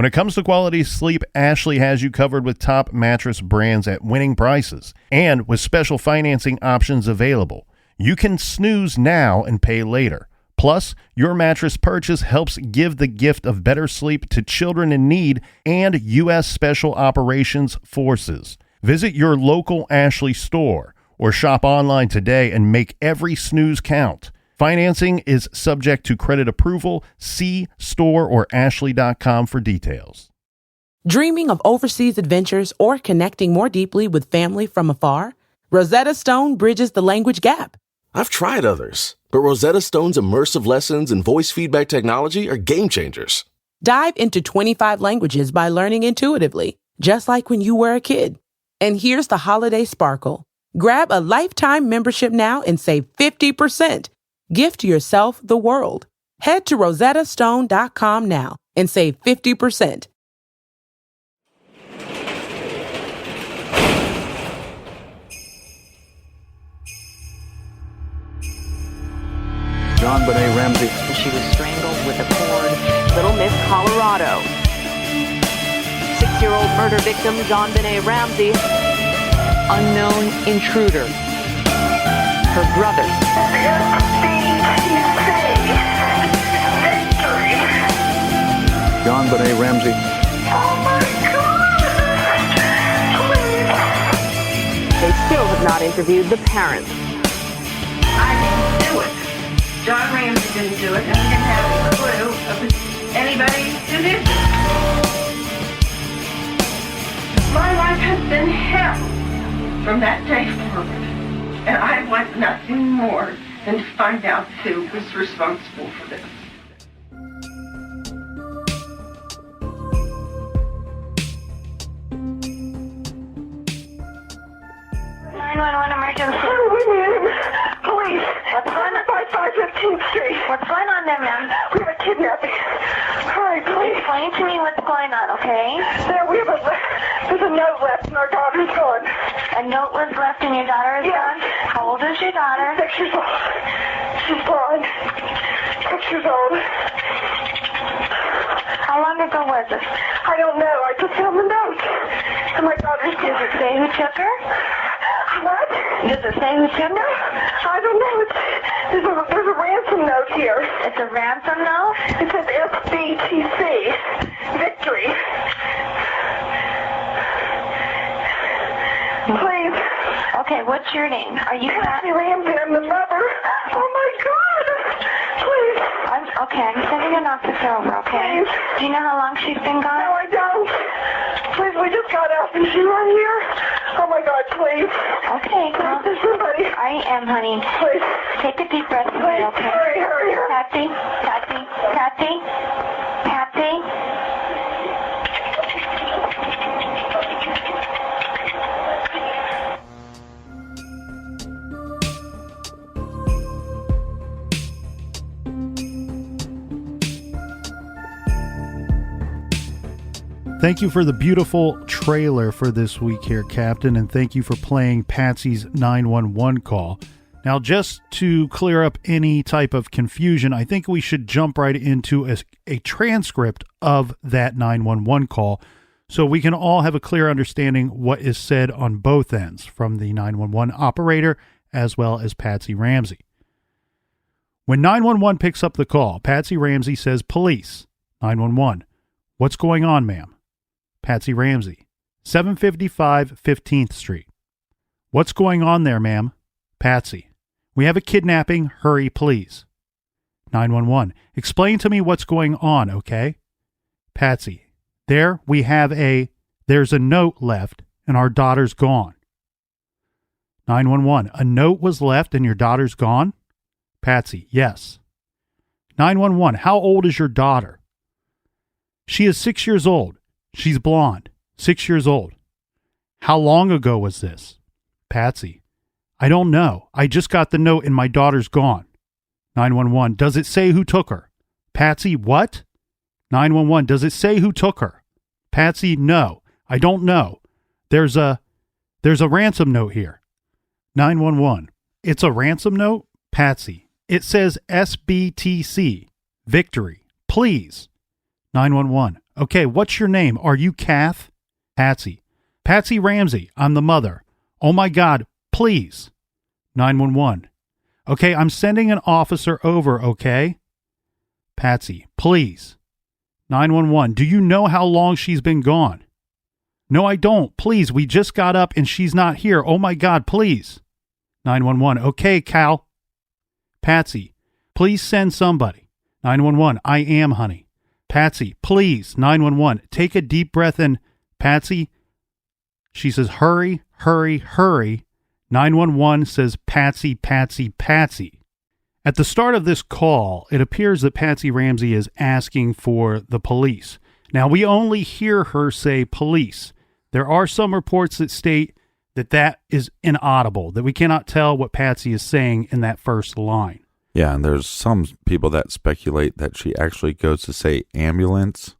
When it comes to quality sleep, Ashley has you covered with top mattress brands at winning prices and with special financing options available. You can snooze now and pay later. Plus, your mattress purchase helps give the gift of better sleep to children in need and U.S. Special Operations Forces. Visit your local Ashley store or shop online today and make every snooze count. Financing is subject to credit approval. See store or ashley.com for details. Dreaming of overseas adventures or connecting more deeply with family from afar? Rosetta Stone bridges the language gap. I've tried others, but Rosetta Stone's immersive lessons and voice feedback technology are game changers. Dive into 25 languages by learning intuitively, just like when you were a kid. And here's the holiday sparkle. Grab a lifetime membership now and save 50%. Gift yourself the world. Head to rosettastone.com now and save 50%. JonBenet Ramsey. She was strangled with a cord. Little Miss Colorado. 6-year-old murder victim JonBenet Ramsey. Unknown intruder. Her brother. JonBenet Ramsey. Oh my God! Please. They still have not interviewed the parents. I didn't do it. John Ramsey didn't do it, and he didn't have a clue of anybody who did it. My life has been hell from that day forward, and I want nothing more than to find out who was responsible for this. 911 emergency. Police. What's going on? By 515th Street. What's going on there, ma'am? We have a kidnapping. Hurry, please. Explain to me what's going on, okay? There's a note left and our daughter's gone. A note was left and your daughter is gone? How old is your daughter? 6 years old. She's blind. 6 years old. How long ago was this? I don't know. I just found the note. And my daughter's Does it say who took her? What? Does it say who took her? I don't know. There's a ransom note here. It's a ransom note? It says SBTC. Victory. Please. Okay, what's your name? Are you Patsy Ramsey. I'm the mother. Oh my God. Please. I'm sending an officer over, okay? Please. Do you know how long she's been gone? No, I don't. Please, we just got out. Is she right here? Oh my God, please. Okay, Please, there's somebody. I am, honey. Please. Take a deep breath for me, Please, okay? hurry. Patsy. Thank you for the beautiful trailer for this week here, Captain, and thank you for playing Patsy's 911 call. Now, just to clear up any type of confusion, I think we should jump right into a transcript of that 911 call so we can all have a clear understanding what is said on both ends from the 911 operator as well as Patsy Ramsey. When 911 picks up the call, Patsy Ramsey says, "Police." 911, "What's going on, ma'am?" Patsy Ramsey, 755 15th Street. "What's going on there, ma'am?" Patsy, "We have a kidnapping. Hurry, please." 911, "Explain to me what's going on, okay?" Patsy, "There's a note left and our daughter's gone." 911, "A note was left and your daughter's gone?" Patsy, "Yes." 911, "How old is your daughter?" "She is 6 years old. She's blonde, 6 years old." "How long ago was this?" Patsy, "I don't know. I just got the note and my daughter's gone." 911, "Does it say who took her?" Patsy, "What?" 911, "Does it say who took her?" Patsy, "No, I don't know. There's a ransom note here." 911, "It's a ransom note?" Patsy, "It says SBTC, Victory, please." 911, Okay, what's your name? Are you Kath? Patsy. Patsy Ramsey. I'm the mother. Oh my God, please. 911. Okay, I'm sending an officer over, okay? Patsy, please. 911. Do you know how long she's been gone? No, I don't. Please, we just got up and she's not here. Oh my God, please. 911. Okay, Cal. Patsy, please send somebody. 911. I am, honey. Patsy, please. 911. Take a deep breath in. Patsy. She says, hurry, hurry, hurry. 911 says, Patsy, Patsy, Patsy. At the start of this call, it appears that Patsy Ramsey is asking for the police. Now, we only hear her say police. There are some reports that state that is inaudible, that we cannot tell what Patsy is saying in that first line. Yeah, and there's some people that speculate that she actually goes to say ambulance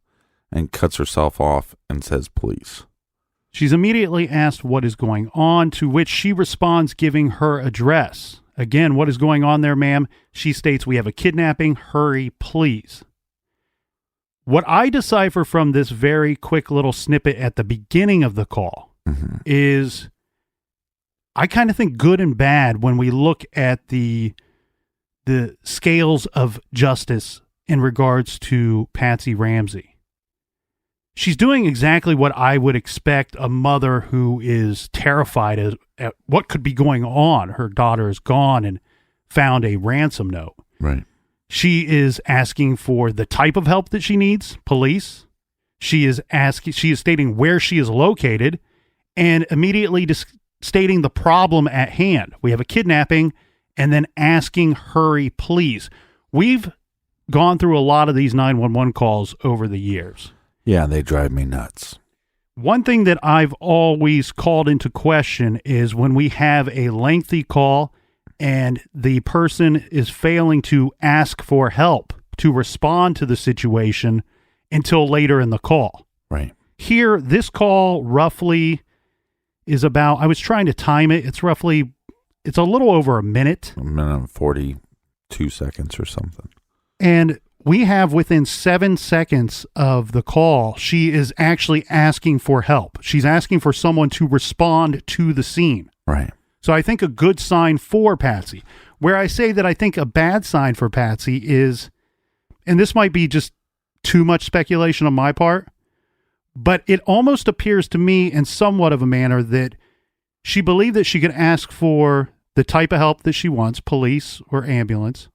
and cuts herself off and says police. She's immediately asked what is going on, to which she responds giving her address. Again, what is going on there, ma'am? She states, we have a kidnapping. Hurry, please. What I decipher from this very quick little snippet at the beginning of the call is, I kind of think good and bad when we look at the scales of justice in regards to Patsy Ramsey. She's doing exactly what I would expect a mother who is terrified at what could be going on. Her daughter is gone and found a ransom note. Right. She is asking for the type of help that she needs, police. She is stating where she is located and immediately stating the problem at hand. We have a kidnapping, and then asking, hurry, please. We've gone through a lot of these 911 calls over the years. Yeah, they drive me nuts. One thing that I've always called into question is when we have a lengthy call and the person is failing to ask for help to respond to the situation until later in the call. Right. Here, this call roughly is about, I was trying to time it. It's a little over a minute. A minute and 42 seconds or something. And we have within 7 seconds of the call, she is actually asking for help. She's asking for someone to respond to the scene. Right. So I think a good sign for Patsy. Where I say that I think a bad sign for Patsy is, and this might be just too much speculation on my part, but it almost appears to me in somewhat of a manner that she believed that she could ask for the type of help that she wants, police or ambulance.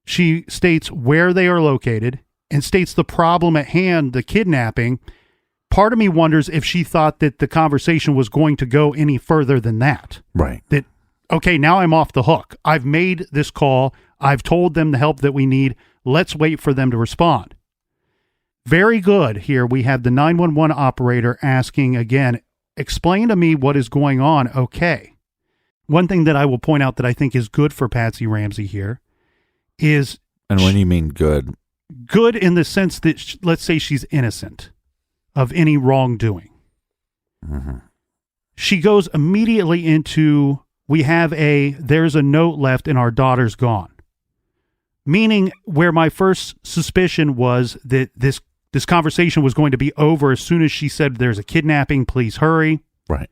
She states where they are located and states the problem at hand, the kidnapping. Part of me wonders if she thought that the conversation was going to go any further than that. Right. That, okay, now I'm off the hook. I've made this call. I've told them the help that we need. Let's wait for them to respond. Very good. Here we have the 911 operator asking again, explain to me what is going on. Okay. One thing that I will point out that I think is good for Patsy Ramsey here is... And when you mean good? Good in the sense that, let's say she's innocent of any wrongdoing. Mm-hmm. She goes immediately into, there's a note left and our daughter's gone. Meaning where my first suspicion was that this conversation was going to be over as soon as she said there's a kidnapping, please hurry. Right.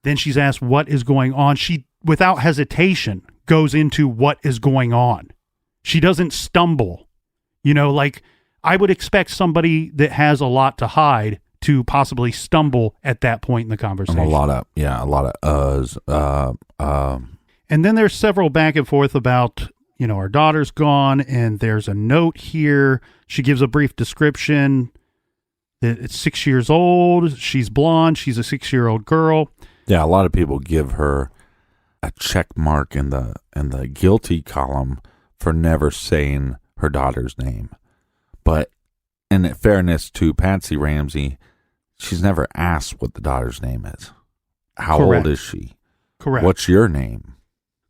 Then she's asked what is going on. She, without hesitation, goes into what is going on. She doesn't stumble. Like I would expect somebody that has a lot to hide to possibly stumble at that point in the conversation. And a lot of uhs. And then there's several back and forth about, our daughter's gone and there's a note here. She gives a brief description that it's 6 years old. She's blonde. She's a 6-year-old girl. Yeah, a lot of people give her a check mark in the guilty column for never saying her daughter's name. But in fairness to Patsy Ramsey, she's never asked what the daughter's name is. How Correct. old is she? Correct. What's your name?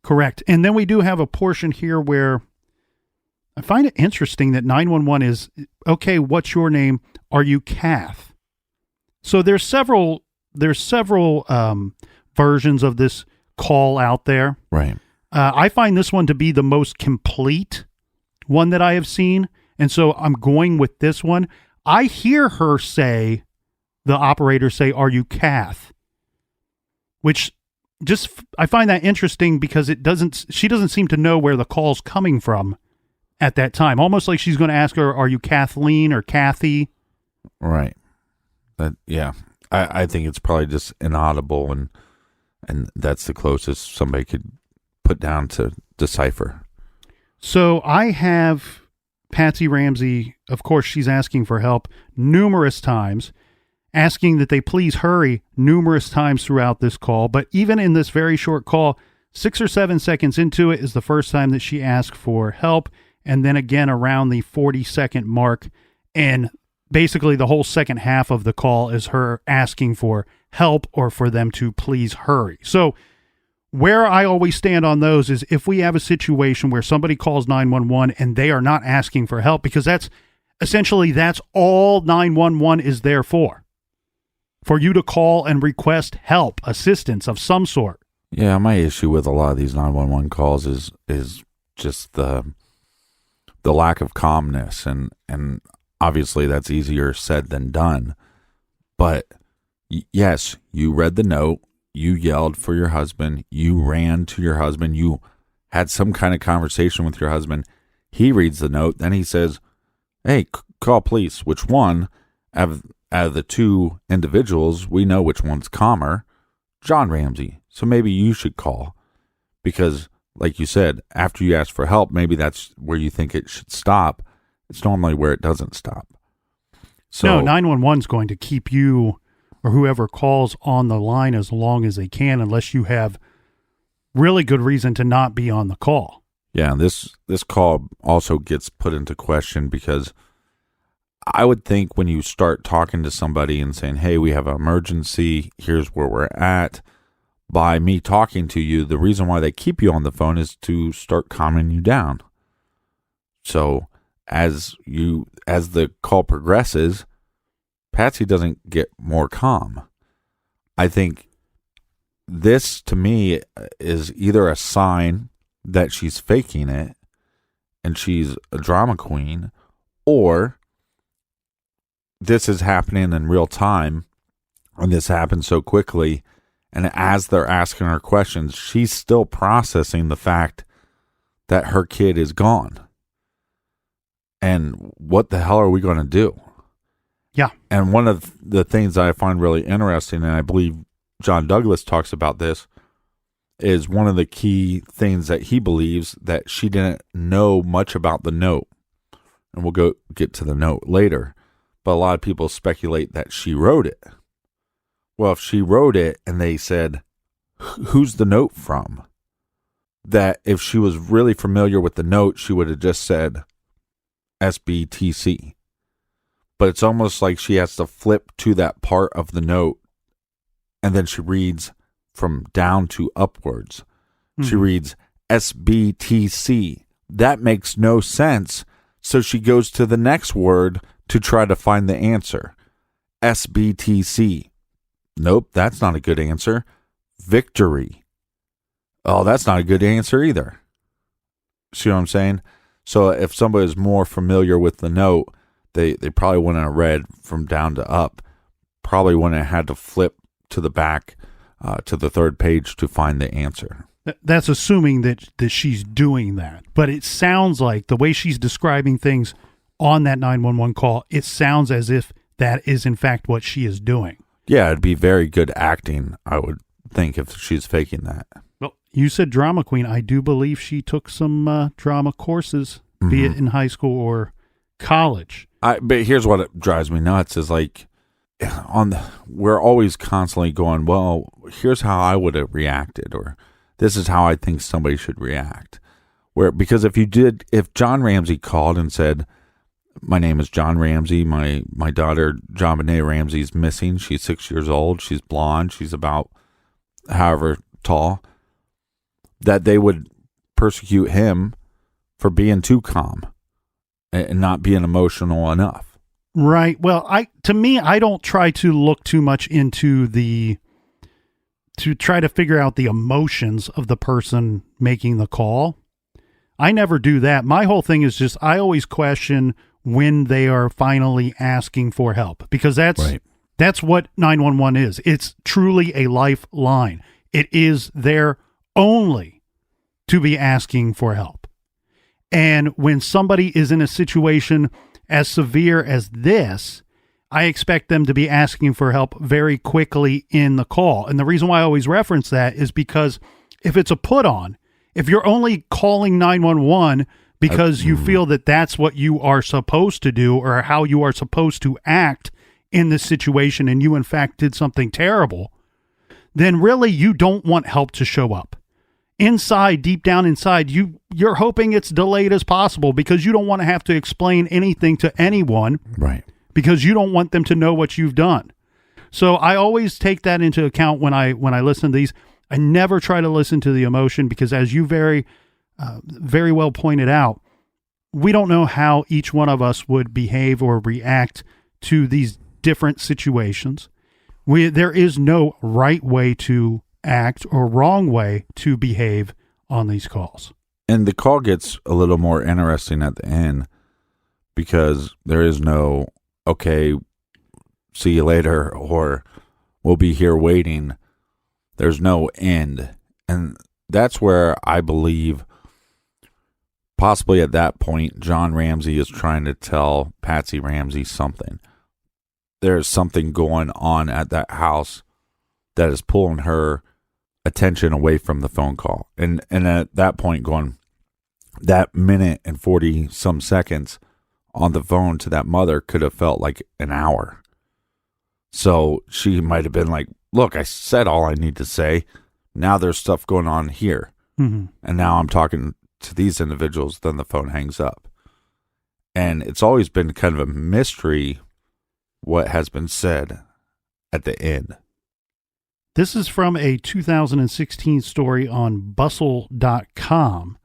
Correct. And then we do have a portion here where I find it interesting that 911 is, okay, what's your name? Are you Kath? So there's several versions of this call out there. Right. I find this one to be the most complete one that I have seen. And so I'm going with this one. I hear her say, the operator say, "Are you Kath?" Which I find that interesting because she doesn't seem to know where the call's coming from at that time. Almost like she's going to ask her, "Are you Kathleen or Kathy?" Right. Yeah. I think it's probably just inaudible, and that's the closest somebody could put down to decipher. So I have Patsy Ramsey, of course, she's asking for help numerous times, asking that they please hurry numerous times throughout this call. But even in this very short call, 6 or 7 seconds into it is the first time that she asked for help. And then again around the 40-second mark. And basically the whole second half of the call is her asking for help or for them to please hurry. So where I always stand on those is if we have a situation where somebody calls 911 and they are not asking for help, because that's all 911 is there for you to call and request help, assistance of some sort. Yeah, my issue with a lot of these 911 calls is just the lack of calmness, and obviously that's easier said than done. But yes, you read the note, you yelled for your husband, you ran to your husband, you had some kind of conversation with your husband. He reads the note, then he says, "Hey, call police." Which one out of the two individuals, we know which one's calmer? John Ramsey. So maybe you should call, because like you said, after you ask for help, maybe that's where you think it should stop. It's normally where it doesn't stop. So no, 911 is going to keep you or whoever calls on the line as long as they can, unless you have really good reason to not be on the call. Yeah, this call also gets put into question because I would think when you start talking to somebody and saying, "Hey, we have an emergency, here's where we're at," by me talking to you, the reason why they keep you on the phone is to start calming you down. So as the call progresses, Patsy doesn't get more calm. I think this, to me, is either a sign that she's faking it and she's a drama queen, or this is happening in real time and this happens so quickly, and as they're asking her questions, she's still processing the fact that her kid is gone. And what the hell are we going to do? Yeah. And one of the things I find really interesting, and I believe John Douglas talks about this, is one of the key things that he believes that she didn't know much about the note. And we'll get to the note later. But a lot of people speculate that she wrote it. Well, if she wrote it and they said, "Who's the note from?" that if she was really familiar with the note, she would have just said SBTC. But it's almost like she has to flip to that part of the note, and then she reads from down to upwards. Mm-hmm. She reads SBTC. That makes no sense. So she goes to the next word to try to find the answer. SBTC. Nope, that's not a good answer. Victory. Oh, that's not a good answer either. See what I'm saying? So if somebody is more familiar with the note, they probably wouldn't have read from down to up. Probably wouldn't have had to flip to the back to the third page to find the answer. That's assuming that she's doing that. But it sounds like the way she's describing things on that 911 call, it sounds as if that is in fact what she is doing. Yeah, it'd be very good acting, I would think, if she's faking that. Well, you said drama queen. I do believe she took some drama courses, be it in high school or college. But here's what it drives me nuts is like, we're always constantly going, well, here's how I would have reacted, or this is how I think somebody should react. Because if John Ramsey called and said, "My name is John Ramsey, my daughter JonBenet Ramsey is missing, she's 6 years old, she's blonde, she's about however tall," that they would persecute him for being too calm and not being emotional enough. Right. Well, to me, I don't try to look too much into to try to figure out the emotions of the person making the call. I never do that. My whole thing is just, I always question when they are finally asking for help, because that's what 911 is. It's truly a lifeline. It is there only to be asking for help. And when somebody is in a situation as severe as this, I expect them to be asking for help very quickly in the call. And the reason why I always reference that is because if it's a put on, if you're only calling 911 because you feel that that's what you are supposed to do or how you are supposed to act in this situation, and you in fact did something terrible, then really you don't want help to show up. Inside, deep down inside, you're hoping it's delayed as possible because you don't want to have to explain anything to anyone. Right. Because you don't want them to know what you've done. So I always take that into account when I listen to these. I never try to listen to the emotion because, as you very well pointed out, we don't know how each one of us would behave or react to these different situations. There is no right way to act or wrong way to behave on these calls. And the call gets a little more interesting at the end because there is no, okay, see you later, or we'll be here waiting. There's no end. And that's where I believe possibly at that point, John Ramsey is trying to tell Patsy Ramsey something. There's something going on at that house that is pulling her attention away from the phone call. And at that point going, that minute and 40 some seconds on the phone to that mother could have felt like an hour. So she might have been like, look, I said all I need to say. Now there's stuff going on here. Mm-hmm. And now I'm talking to these individuals. Then the phone hangs up. And it's always been kind of a mystery what has been said at the end. This is from a 2016 story on bustle.com.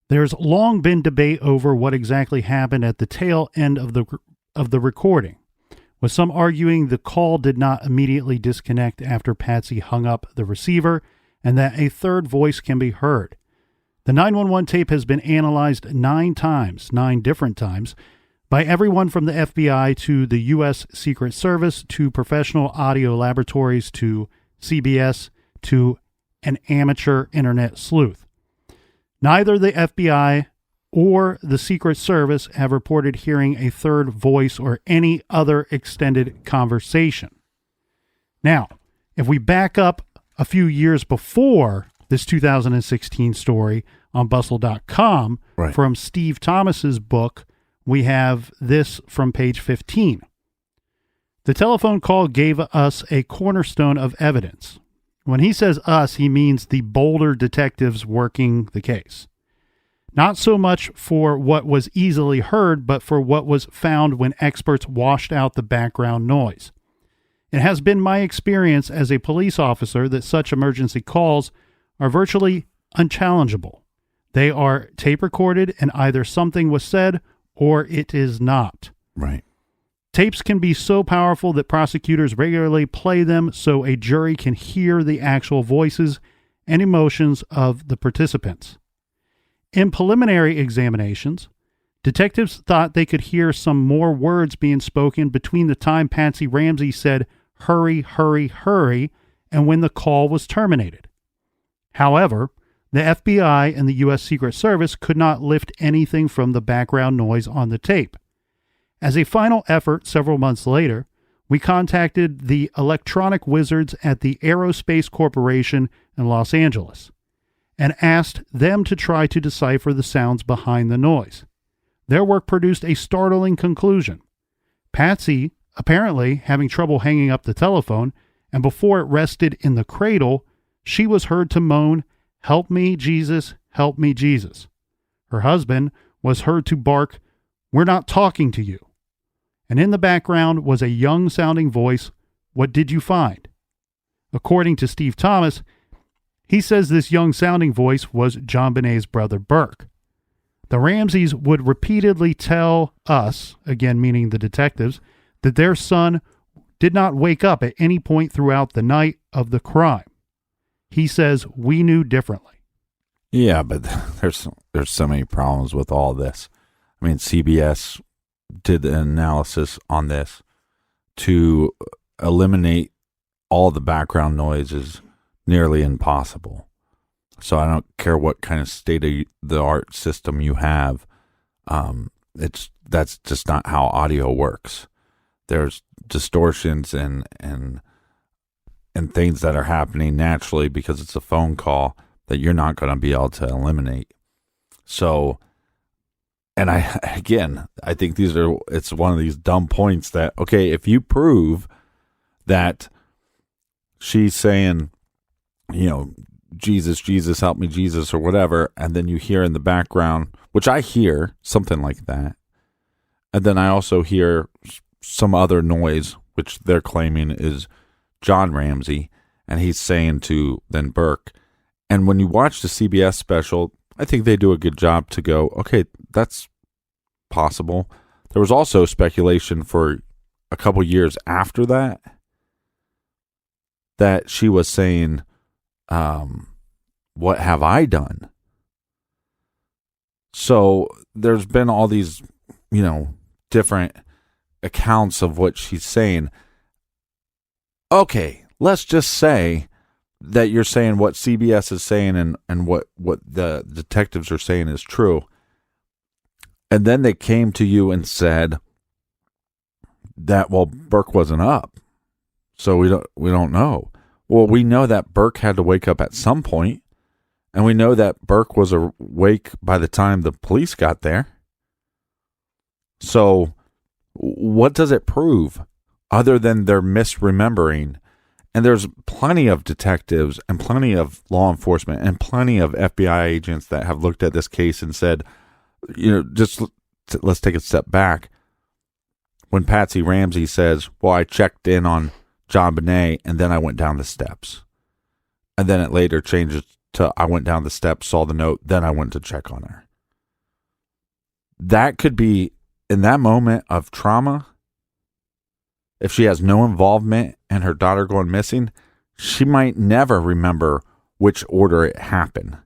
There's long been debate over what exactly happened at the tail end of the recording, with some arguing the call did not immediately disconnect after Patsy hung up the receiver and that a third voice can be heard. The 911 tape has been analyzed 9 different times, by everyone from the FBI to the U.S. Secret Service to professional audio laboratories to CBS to an amateur internet sleuth. Neither the FBI or the Secret Service have reported hearing a third voice or any other extended conversation. Now, if we back up a few years before this 2016 story on bustle.com from Steve Thomas's book, we have this from page 15. The telephone call gave us a cornerstone of evidence. When he says us, he means the Boulder detectives working the case. Not so much for what was easily heard, but for what was found when experts washed out the background noise. It has been my experience as a police officer that such emergency calls are virtually unchallengeable. They are tape recorded and either something was said or it is not. Right. Tapes can be so powerful that prosecutors regularly play them so a jury can hear the actual voices and emotions of the participants. In preliminary examinations, detectives thought they could hear some more words being spoken between the time Patsy Ramsey said, "Hurry, hurry, hurry," and when the call was terminated. However, the FBI and the U.S. Secret Service could not lift anything from the background noise on the tape. As a final effort several months later, we contacted the electronic wizards at the Aerospace Corporation in Los Angeles and asked them to try to decipher the sounds behind the noise. Their work produced a startling conclusion. Patsy, apparently having trouble hanging up the telephone, and before it rested in the cradle, she was heard to moan, "Help me, Jesus, help me, Jesus." Her husband was heard to bark, "We're not talking to you." And in the background was a young-sounding voice, "What did you find?" According to Steve Thomas, he says this young-sounding voice was JonBenet's brother Burke. The Ramseys would repeatedly tell us, again meaning the detectives, that their son did not wake up at any point throughout the night of the crime. He says, "We knew differently." Yeah, but there's so many problems with all this. I mean, CBS did the analysis on this to eliminate all the background noise is nearly impossible. So I don't care what kind of state of the art system you have. That's just not how audio works. There's distortions and things that are happening naturally because it's a phone call that you're not going to be able to eliminate. So, and I think it's one of these dumb points that, okay, if you prove that she's saying, Jesus, Jesus, help me, Jesus, or whatever, and then you hear in the background, which I hear something like that, and then I also hear some other noise, which they're claiming is John Ramsey, and he's saying to then Burke. And when you watch the CBS special, I think they do a good job to go, okay, that's possible. There was also speculation for a couple years after that she was saying, what have I done? So there's been all these, different accounts of what she's saying. Okay, let's just say that you're saying what CBS is saying and what the detectives are saying is true. And then they came to you and said that, well, Burke wasn't up. So we don't know. Well, we know that Burke had to wake up at some point, and we know that Burke was awake by the time the police got there. So what does it prove other than they're misremembering? And there's plenty of detectives and plenty of law enforcement and plenty of FBI agents that have looked at this case and said, just let's take a step back. When Patsy Ramsey says, well, I checked in on JonBenet and then I went down the steps. And then it later changes to I went down the steps, saw the note, then I went to check on her. That could be, in that moment of trauma, if she has no involvement in her daughter going missing, she might never remember which order it happened.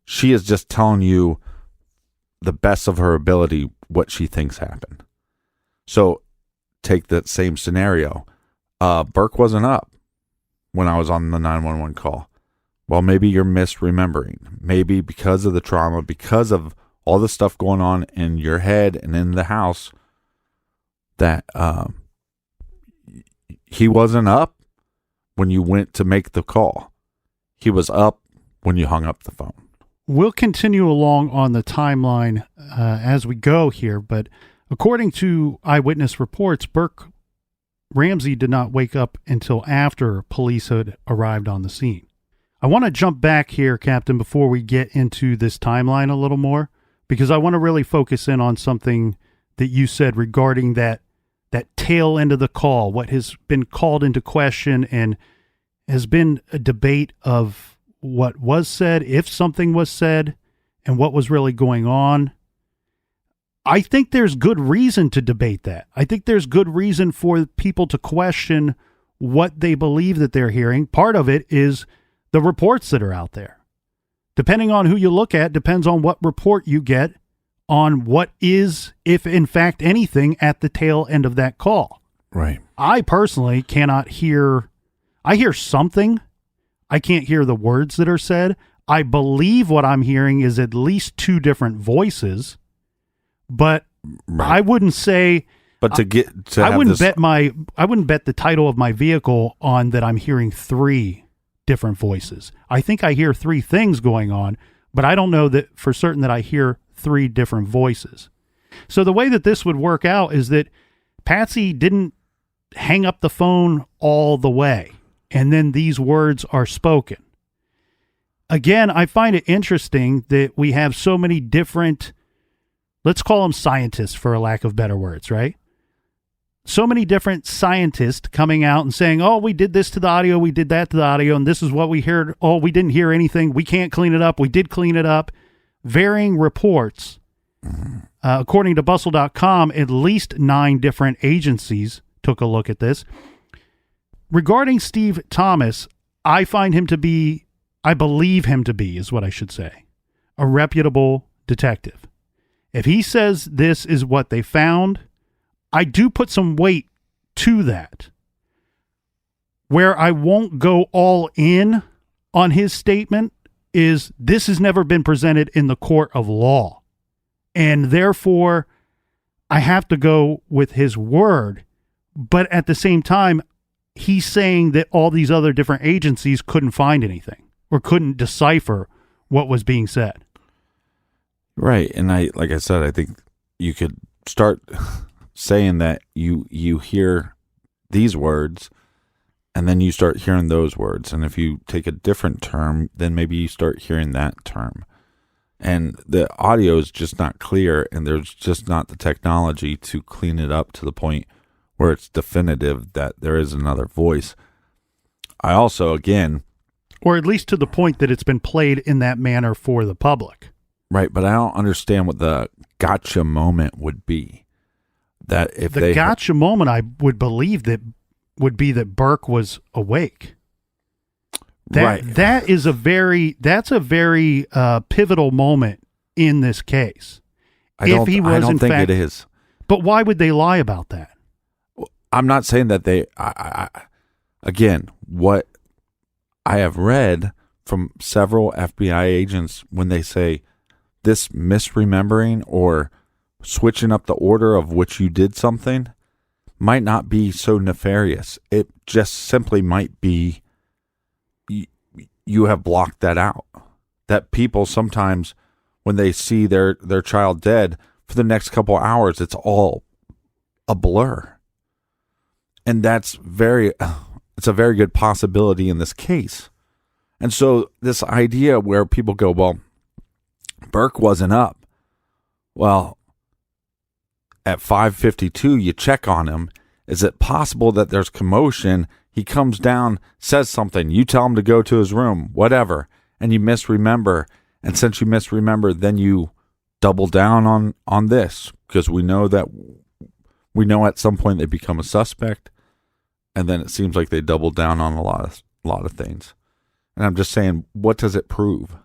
She is just telling you the best of her ability what she thinks happened. So take that same scenario. Burke wasn't up when I was on the 911 call. Well, maybe you're misremembering. Maybe because of the trauma, because of all the stuff going on in your head and in the house, that he wasn't up when you went to make the call. He was up when you hung up the phone. We'll continue along on the timeline as we go here, but according to eyewitness reports, Burke Ramsey did not wake up until after police had arrived on the scene. I want to jump back here, Captain, before we get into this timeline a little more, because I want to really focus in on something that you said regarding that tail end of the call, what has been called into question and has been a debate of what was said, if something was said, and what was really going on. I think there's good reason to debate that. I think there's good reason for people to question what they believe that they're hearing. Part of it is the reports that are out there. Depending on who you look at, depends on what report you get on what is, if in fact anything, at the tail end of that call. Right. I personally cannot hear. I hear something. I can't hear the words that are said. I believe what I'm hearing is at least two different voices, but right. I wouldn't say. But I wouldn't bet the title of my vehicle on that I'm hearing three different voices. I think I hear three things going on, but I don't know that for certain that I hear three different voices. So the way that this would work out is that Patsy didn't hang up the phone all the way, and then these words are spoken. Again, I find it interesting that we have so many different, let's call them scientists for a lack of better words, right? So many different scientists coming out and saying, oh, we did this to the audio, we did that to the audio, and this is what we heard. Oh, we didn't hear anything. We can't clean it up. We did clean it up. Varying reports. According to Bustle.com, at least 9 different agencies took a look at this. Regarding Steve Thomas, I believe him to be, is what I should say, a reputable detective. If he says this is what they found, I do put some weight to that. Where I won't go all in on his statement is this has never been presented in the court of law. And therefore, I have to go with his word. But at the same time, he's saying that all these other different agencies couldn't find anything or couldn't decipher what was being said. Right. And like I said, I think you could start saying that you hear these words and then you start hearing those words. And if you take a different term, then maybe you start hearing that term. And the audio is just not clear, and there's just not the technology to clean it up to the point where it's definitive that there is another voice. I also, again... Or at least to the point that it's been played in that manner for the public. Right, but I don't understand what the gotcha moment would be. That if the gotcha moment, I would believe that would be that Burke was awake. Right. That's a very pivotal moment in this case. I don't think it is. But why would they lie about that? I'm not saying that they. Again, what I have read from several FBI agents when they say this misremembering or switching up the order of which you did something might not be so nefarious. It just simply might be you have blocked that out. That people sometimes, when they see their child dead, for the next couple of hours, it's all a blur. And it's a very good possibility in this case. And so this idea where people go, well, Burke wasn't up. Well, at 5:52, you check on him. Is it possible that there's commotion? He comes down, says something. You tell him to go to his room, whatever, and you misremember. And since you misremember, then you double down on this, because we know at some point they become a suspect, and then it seems like they double down on a lot of things. And I'm just saying, what does it prove?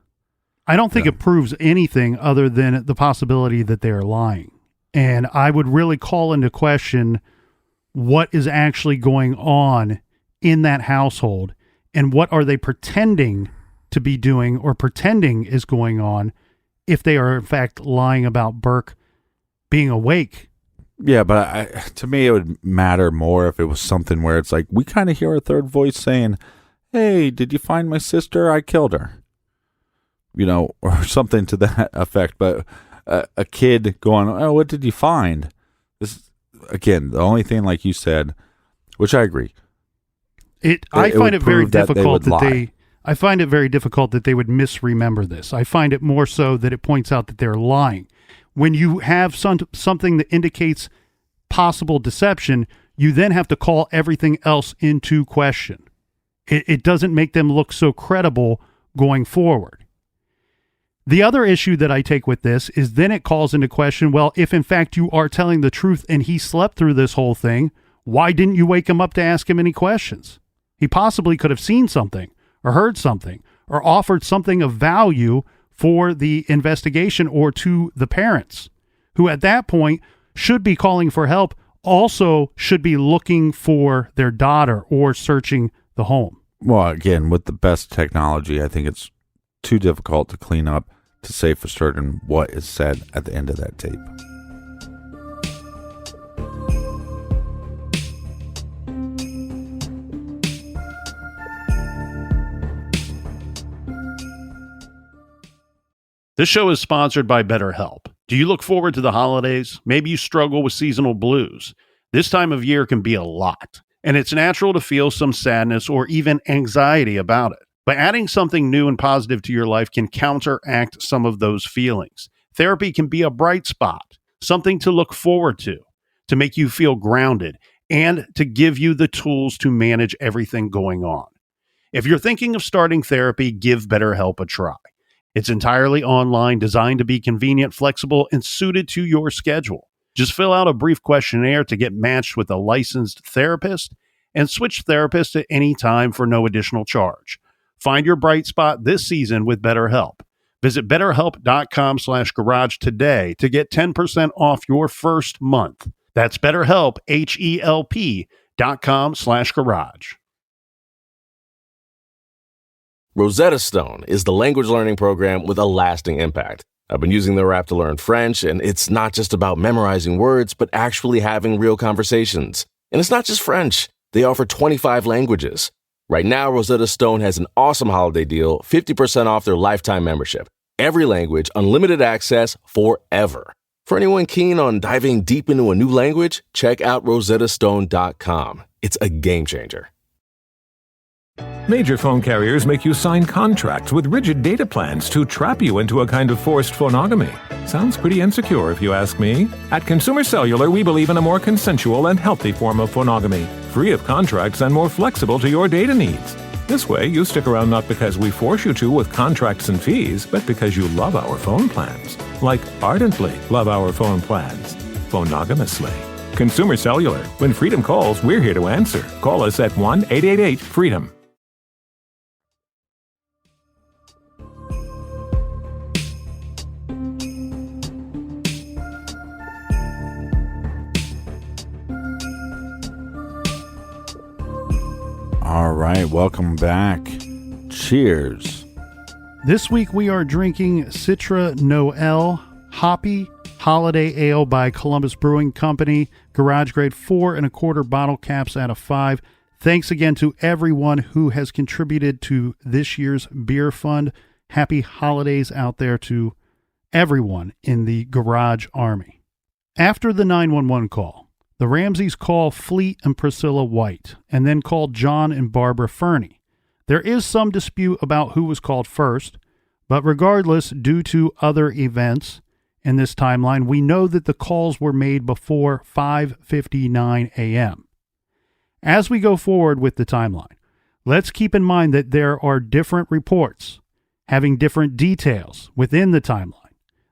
I don't think it proves anything other than the possibility that they are lying. And I would really call into question what is actually going on in that household and what are they pretending to be doing or pretending is going on if they are in fact lying about Burke being awake. Yeah, but to me it would matter more if it was something where it's like we kind of hear a third voice saying, hey, did you find my sister? I killed her. Or something to that effect. But a kid going, oh, what did you find? This again, the only thing, like you said, which I agree. I find it very difficult that they would misremember this. I find it more so that it points out that they're lying. When you have something that indicates possible deception, you then have to call everything else into question. It doesn't make them look so credible going forward. The other issue that I take with this is then it calls into question, well, if in fact you are telling the truth and he slept through this whole thing, why didn't you wake him up to ask him any questions? He possibly could have seen something or heard something or offered something of value for the investigation or to the parents, who at that point should be calling for help, also should be looking for their daughter or searching the home. Well, again, with the best technology, I think it's too difficult to clean up to say for certain what is said at the end of that tape. This show is sponsored by BetterHelp. Do you look forward to the holidays? Maybe you struggle with seasonal blues. This time of year can be a lot, and it's natural to feel some sadness or even anxiety about it. But adding something new and positive to your life can counteract some of those feelings. Therapy can be a bright spot, something to look forward to make you feel grounded, and to give you the tools to manage everything going on. If you're thinking of starting therapy, give BetterHelp a try. It's entirely online, designed to be convenient, flexible, and suited to your schedule. Just fill out a brief questionnaire to get matched with a licensed therapist and switch therapists at any time for no additional charge. Find your bright spot this season with BetterHelp. Visit BetterHelp.com/garage today to get 10% off your first month. That's BetterHelp, HELP.com/garage. Rosetta Stone is the language learning program with a lasting impact. I've been using their app to learn French, and it's not just about memorizing words, but actually having real conversations. And it's not just French. They offer 25 languages. Right now, Rosetta Stone has an awesome holiday deal, 50% off their lifetime membership. Every language, unlimited access forever. For anyone keen on diving deep into a new language, check out rosettastone.com. It's a game changer. Major phone carriers make you sign contracts with rigid data plans to trap you into a kind of forced phonogamy. Sounds pretty insecure if you ask me. At Consumer Cellular, we believe in a more consensual and healthy form of phonogamy, free of contracts and more flexible to your data needs. This way, you stick around not because we force you to with contracts and fees, but because you love our phone plans. Like ardently love our phone plans. Phonogamously. Consumer Cellular. When freedom calls, we're here to answer. Call us at 1-888-FREEDOM. All right, welcome back. Cheers. This week we are drinking Citra Noel Hoppy Holiday Ale by Columbus Brewing Company. Garage grade 4.25 bottle caps out of 5. Thanks again to everyone who has contributed to this year's beer fund. Happy holidays out there to everyone in the Garage Army. After the 911 call, the Ramseys call Fleet and Priscilla White, and then call John and Barbara Fernie. There is some dispute about who was called first, but regardless, due to other events in this timeline, we know that the calls were made before 5:59 a.m. As we go forward with the timeline, let's keep in mind that there are different reports having different details within the timeline.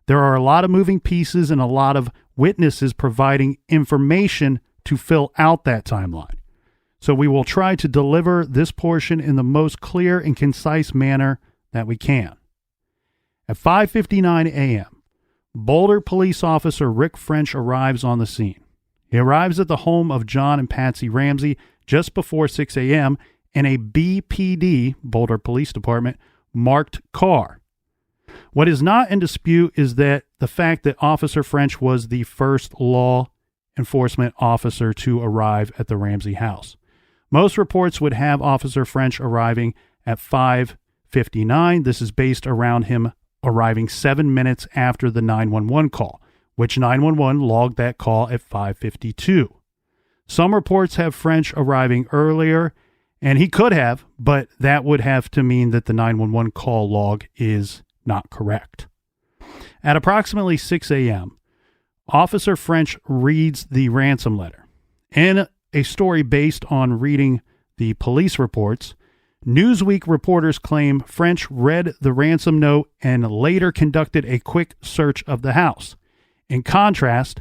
There are a lot of moving pieces and a lot of witnesses providing information to fill out that timeline. So we will try to deliver this portion in the most clear and concise manner that we can. At 5:59 a.m., Boulder police officer Rick French arrives on the scene. He arrives at the home of John and Patsy Ramsey just before 6 a.m. in a BPD, Boulder Police Department, marked car. What is not in dispute is that the fact that Officer French was the first law enforcement officer to arrive at the Ramsey house. Most reports would have Officer French arriving at 5:59. This is based around him arriving 7 minutes after the 911 call, which 911 logged that call at 5:52. Some reports have French arriving earlier, and he could have, but that would have to mean that the 911 call log is not correct. At approximately 6 a.m., Officer French reads the ransom letter. In a story based on reading the police reports, Newsweek reporters claim French read the ransom note and later conducted a quick search of the house. In contrast,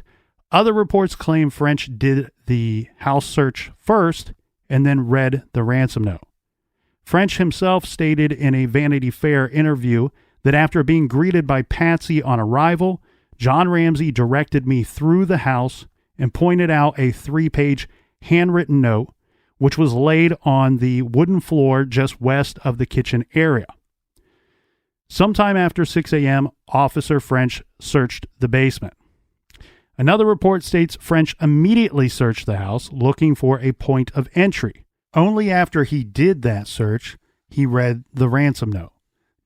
other reports claim French did the house search first and then read the ransom note. French himself stated in a Vanity Fair interview that after being greeted by Patsy on arrival, John Ramsey directed me through the house and pointed out a 3-page handwritten note, which was laid on the wooden floor just west of the kitchen area. Sometime after 6 a.m., Officer French searched the basement. Another report states French immediately searched the house looking for a point of entry. Only after he did that search, he read the ransom note.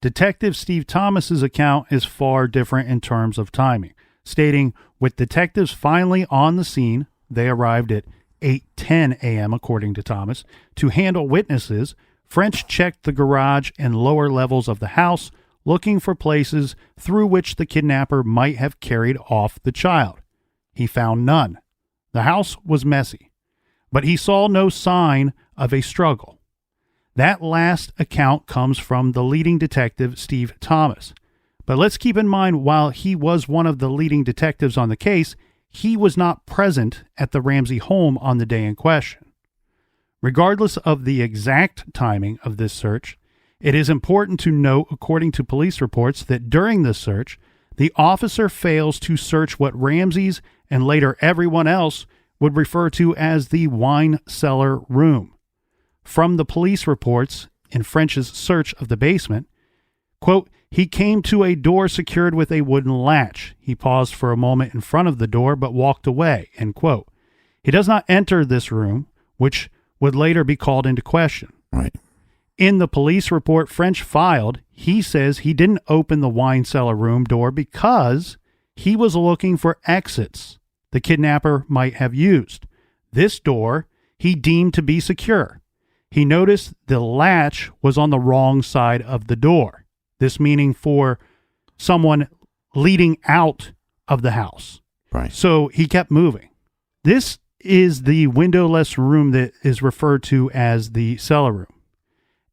Detective Steve Thomas's account is far different in terms of timing, stating, with detectives finally on the scene, they arrived at 8:10 a.m., according to Thomas, to handle witnesses. French checked the garage and lower levels of the house, looking for places through which the kidnapper might have carried off the child. He found none. The house was messy, but he saw no sign of a struggle. That last account comes from the leading detective, Steve Thomas. But let's keep in mind, while he was one of the leading detectives on the case, he was not present at the Ramsey home on the day in question. Regardless of the exact timing of this search, it is important to note, according to police reports, that during this search, the officer fails to search what Ramsey's and later everyone else would refer to as the wine cellar room. From the police reports in French's search of the basement, quote, he came to a door secured with a wooden latch. He paused for a moment in front of the door, but walked away, end quote. He does not enter this room, which would later be called into question. Right. In the police report French filed, he says he didn't open the wine cellar room door because he was looking for exits the kidnapper might have used. This door he deemed to be secure. He noticed the latch was on the wrong side of the door. This meaning for someone leading out of the house. Right. So he kept moving. This is the windowless room that is referred to as the cellar room.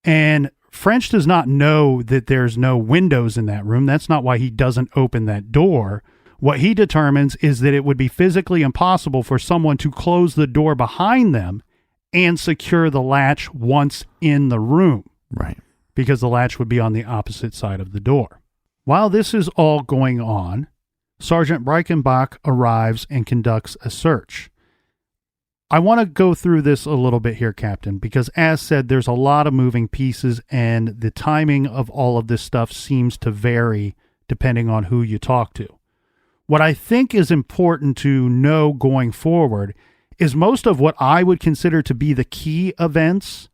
And French does not know that there's no windows in that room. That's not why he doesn't open that door. What he determines is that it would be physically impossible for someone to close the door behind them and secure the latch once in the room. Right. Because the latch would be on the opposite side of the door. While this is all going on, Sergeant Reichenbach arrives and conducts a search. I want to go through this a little bit here, Captain, because as said, there's a lot of moving pieces and the timing of all of this stuff seems to vary depending on who you talk to. What I think is important to know going forward is most of what I would consider to be the key events,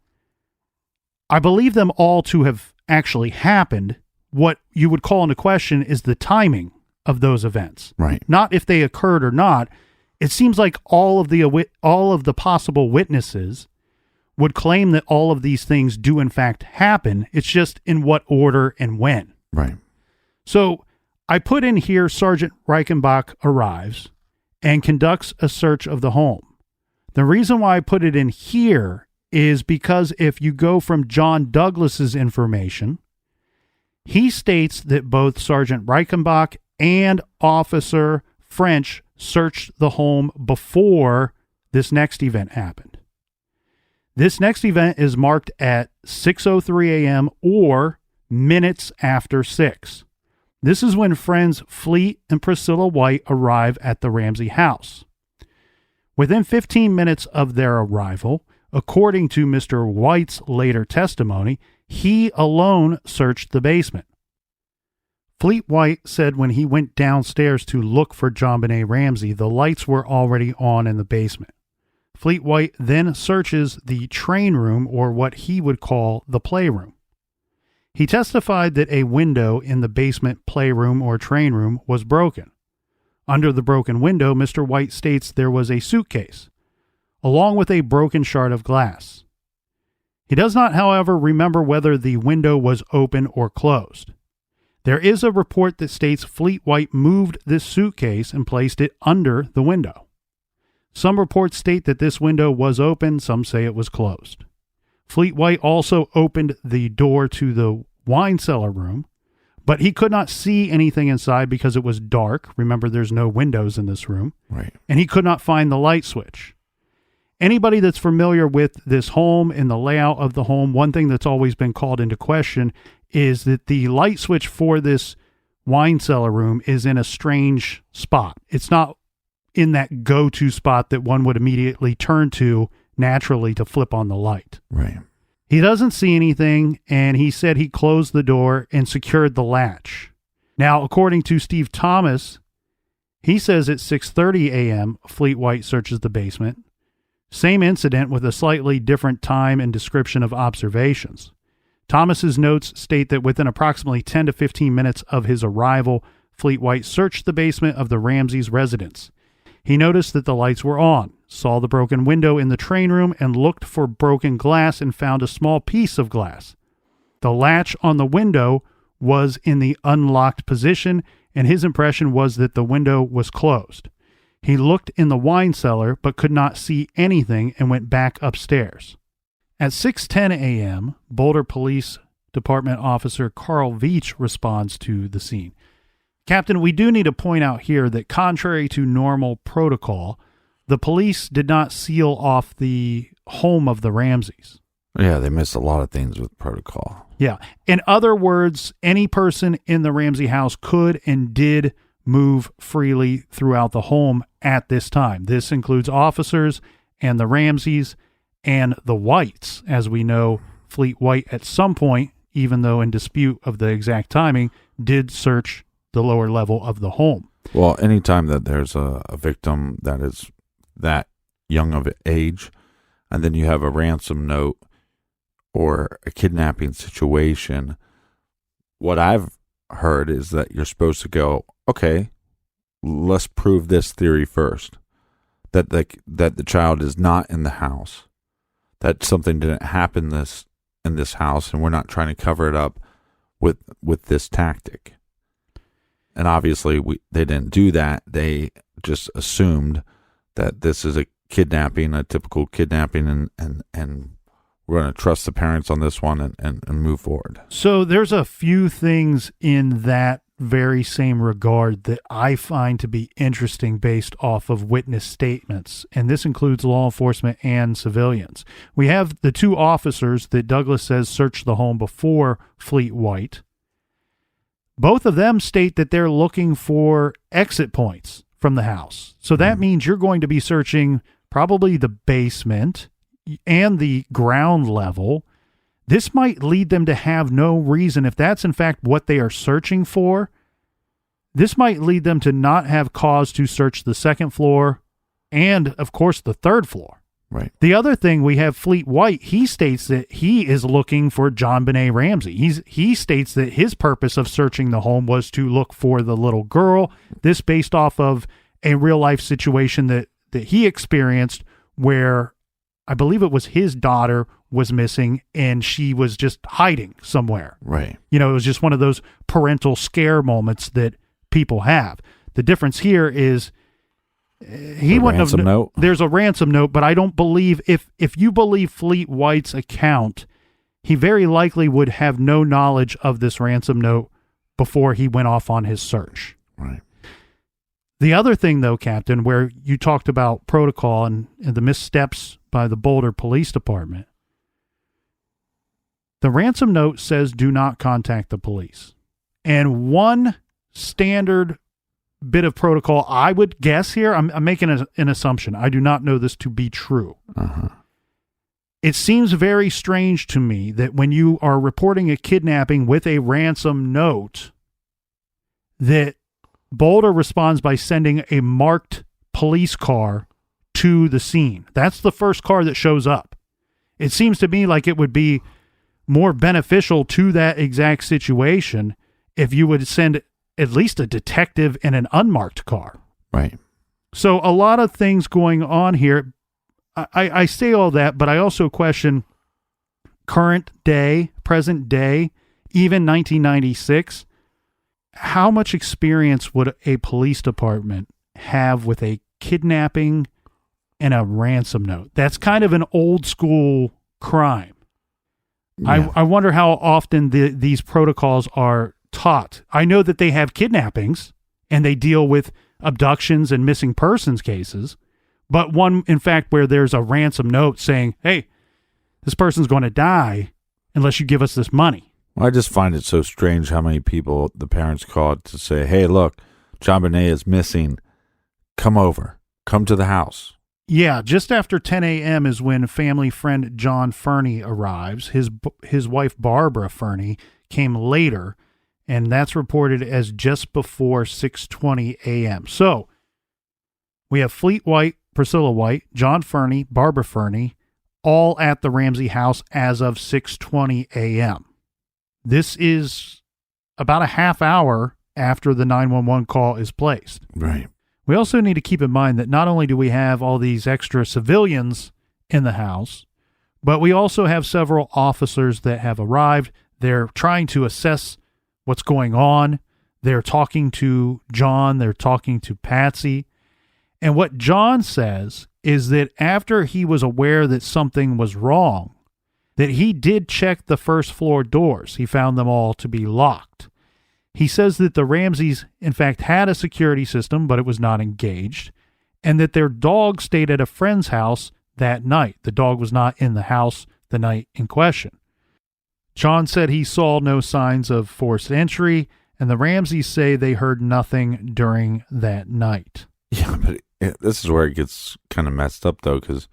I believe them all to have actually happened. What you would call into question is the timing of those events. Right. Not if they occurred or not. It seems like all of the possible witnesses would claim that all of these things do in fact happen. It's just in what order and when. Right. So I put in here Sergeant Reichenbach arrives and conducts a search of the home. The reason why I put it in here is because if you go from John Douglas's information, he states that both Sergeant Reichenbach and Officer French searched the home before this next event happened. This next event is marked at 6:03 a.m. or minutes after 6. This is when friends Fleet and Priscilla White arrive at the Ramsey house. Within 15 minutes of their arrival, according to Mr. White's later testimony, he alone searched the basement. Fleet White said when he went downstairs to look for JonBenet Ramsey, the lights were already on in the basement. Fleet White then searches the train room, or what he would call the playroom. He testified that a window in the basement playroom or train room was broken. Under the broken window, Mr. White states there was a suitcase, along with a broken shard of glass. He does not, however, remember whether the window was open or closed. There is a report that states Fleet White moved this suitcase and placed it under the window. Some reports state that this window was open, some say it was closed. Fleet White also opened the door to the wine cellar room, but he could not see anything inside because it was dark. Remember, there's no windows in this room. Right. And he could not find the light switch. Anybody that's familiar with this home and the layout of the home, one thing that's always been called into question is that the light switch for this wine cellar room is in a strange spot. It's not in that go-to spot that one would immediately turn to naturally to flip on the light. Right. He doesn't see anything, and he said he closed the door and secured the latch. Now, according to Steve Thomas, he says at 6:30 a.m., Fleet White searches the basement. Same incident with a slightly different time and description of observations. Thomas's notes state that within approximately 10 to 15 minutes of his arrival, Fleet White searched the basement of the Ramseys' residence. He noticed that the lights were on, saw the broken window in the train room, and looked for broken glass and found a small piece of glass. The latch on the window was in the unlocked position, and his impression was that the window was closed. He looked in the wine cellar but could not see anything and went back upstairs. At 6:10 a.m., Boulder Police Department Officer Carl Veach responds to the scene. Captain, we do need to point out here that contrary to normal protocol, the police did not seal off the home of the Ramseys. Yeah, they missed a lot of things with protocol. Yeah. In other words, any person in the Ramsey house could and did move freely throughout the home at this time. This includes officers and the Ramseys and the Whites. As we know, Fleet White at some point, even though in dispute of the exact timing, did search the lower level of the home. Well, anytime that there's a victim that is that young of age, and then you have a ransom note or a kidnapping situation, what I've heard is that you're supposed to go, okay, let's prove this theory first, that the child is not in the house, that something didn't happen in this house, and we're not trying to cover it up with this tactic. And obviously they didn't do that. They just assumed that this is a kidnapping, a typical kidnapping, and we're going to trust the parents on this one and move forward. So there's a few things in that very same regard that I find to be interesting based off of witness statements, and this includes law enforcement and civilians. We have the two officers that Douglas says searched the home before Fleet White. Both of them state that they're looking for exit points from the house. So that means you're going to be searching probably the basement and the ground level. This might lead them to have no reason, if that's in fact what they are searching for, this might lead them to not have cause to search the second floor and, of course, the third floor. Right. The other thing, we have Fleet White. He states that he is looking for JonBenet Ramsey. He states that his purpose of searching the home was to look for the little girl. This based off of a real life situation that he experienced where I believe it was his daughter was missing and she was just hiding somewhere. Right. You know, it was just one of those parental scare moments that people have. The difference here is he wouldn't have note. There's a ransom note, but I don't believe if you believe Fleet White's account, he very likely would have no knowledge of this ransom note before he went off on his search. Right. The other thing, though, Captain, where you talked about protocol and the missteps by the Boulder Police Department, the ransom note says do not contact the police. And one standard bit of protocol, I would guess here, I'm making an assumption. I do not know this to be true. Uh-huh. It seems very strange to me that when you are reporting a kidnapping with a ransom note, that Boulder responds by sending a marked police car to the scene. That's the first car that shows up. It seems to me like it would be more beneficial to that exact situation if you would send at least a detective in an unmarked car. Right. So a lot of things going on here. I say all that, but I also question current day, present day, even 1996. How much experience would a police department have with a kidnapping and a ransom note? That's kind of an old school crime. Yeah. I wonder how often these protocols are taught. I know that they have kidnappings and they deal with abductions and missing persons cases, but one, in fact, where there's a ransom note saying, hey, this person's going to die unless you give us this money. Well, I just find it so strange how many people the parents called to say, hey, look, JonBenet is missing. Come over. Come to the house. Yeah, just after 10 a.m. is when family friend John Fernie arrives. His wife, Barbara Fernie, came later, and that's reported as just before 6:20 a.m. So we have Fleet White, Priscilla White, John Fernie, Barbara Fernie, all at the Ramsey house as of 6:20 a.m. This is about a half hour after the 911 call is placed. Right. We also need to keep in mind that not only do we have all these extra civilians in the house, but we also have several officers that have arrived. They're trying to assess what's going on. They're talking to John. They're talking to Patsy. And what John says is that after he was aware that something was wrong, that he did check the first floor doors. He found them all to be locked. He says that the Ramseys, in fact, had a security system, but it was not engaged, and that their dog stayed at a friend's house that night. The dog was not in the house the night in question. John said he saw no signs of forced entry And the Ramseys say they heard nothing during that night. Yeah, but this is where it gets kind of messed up, though, because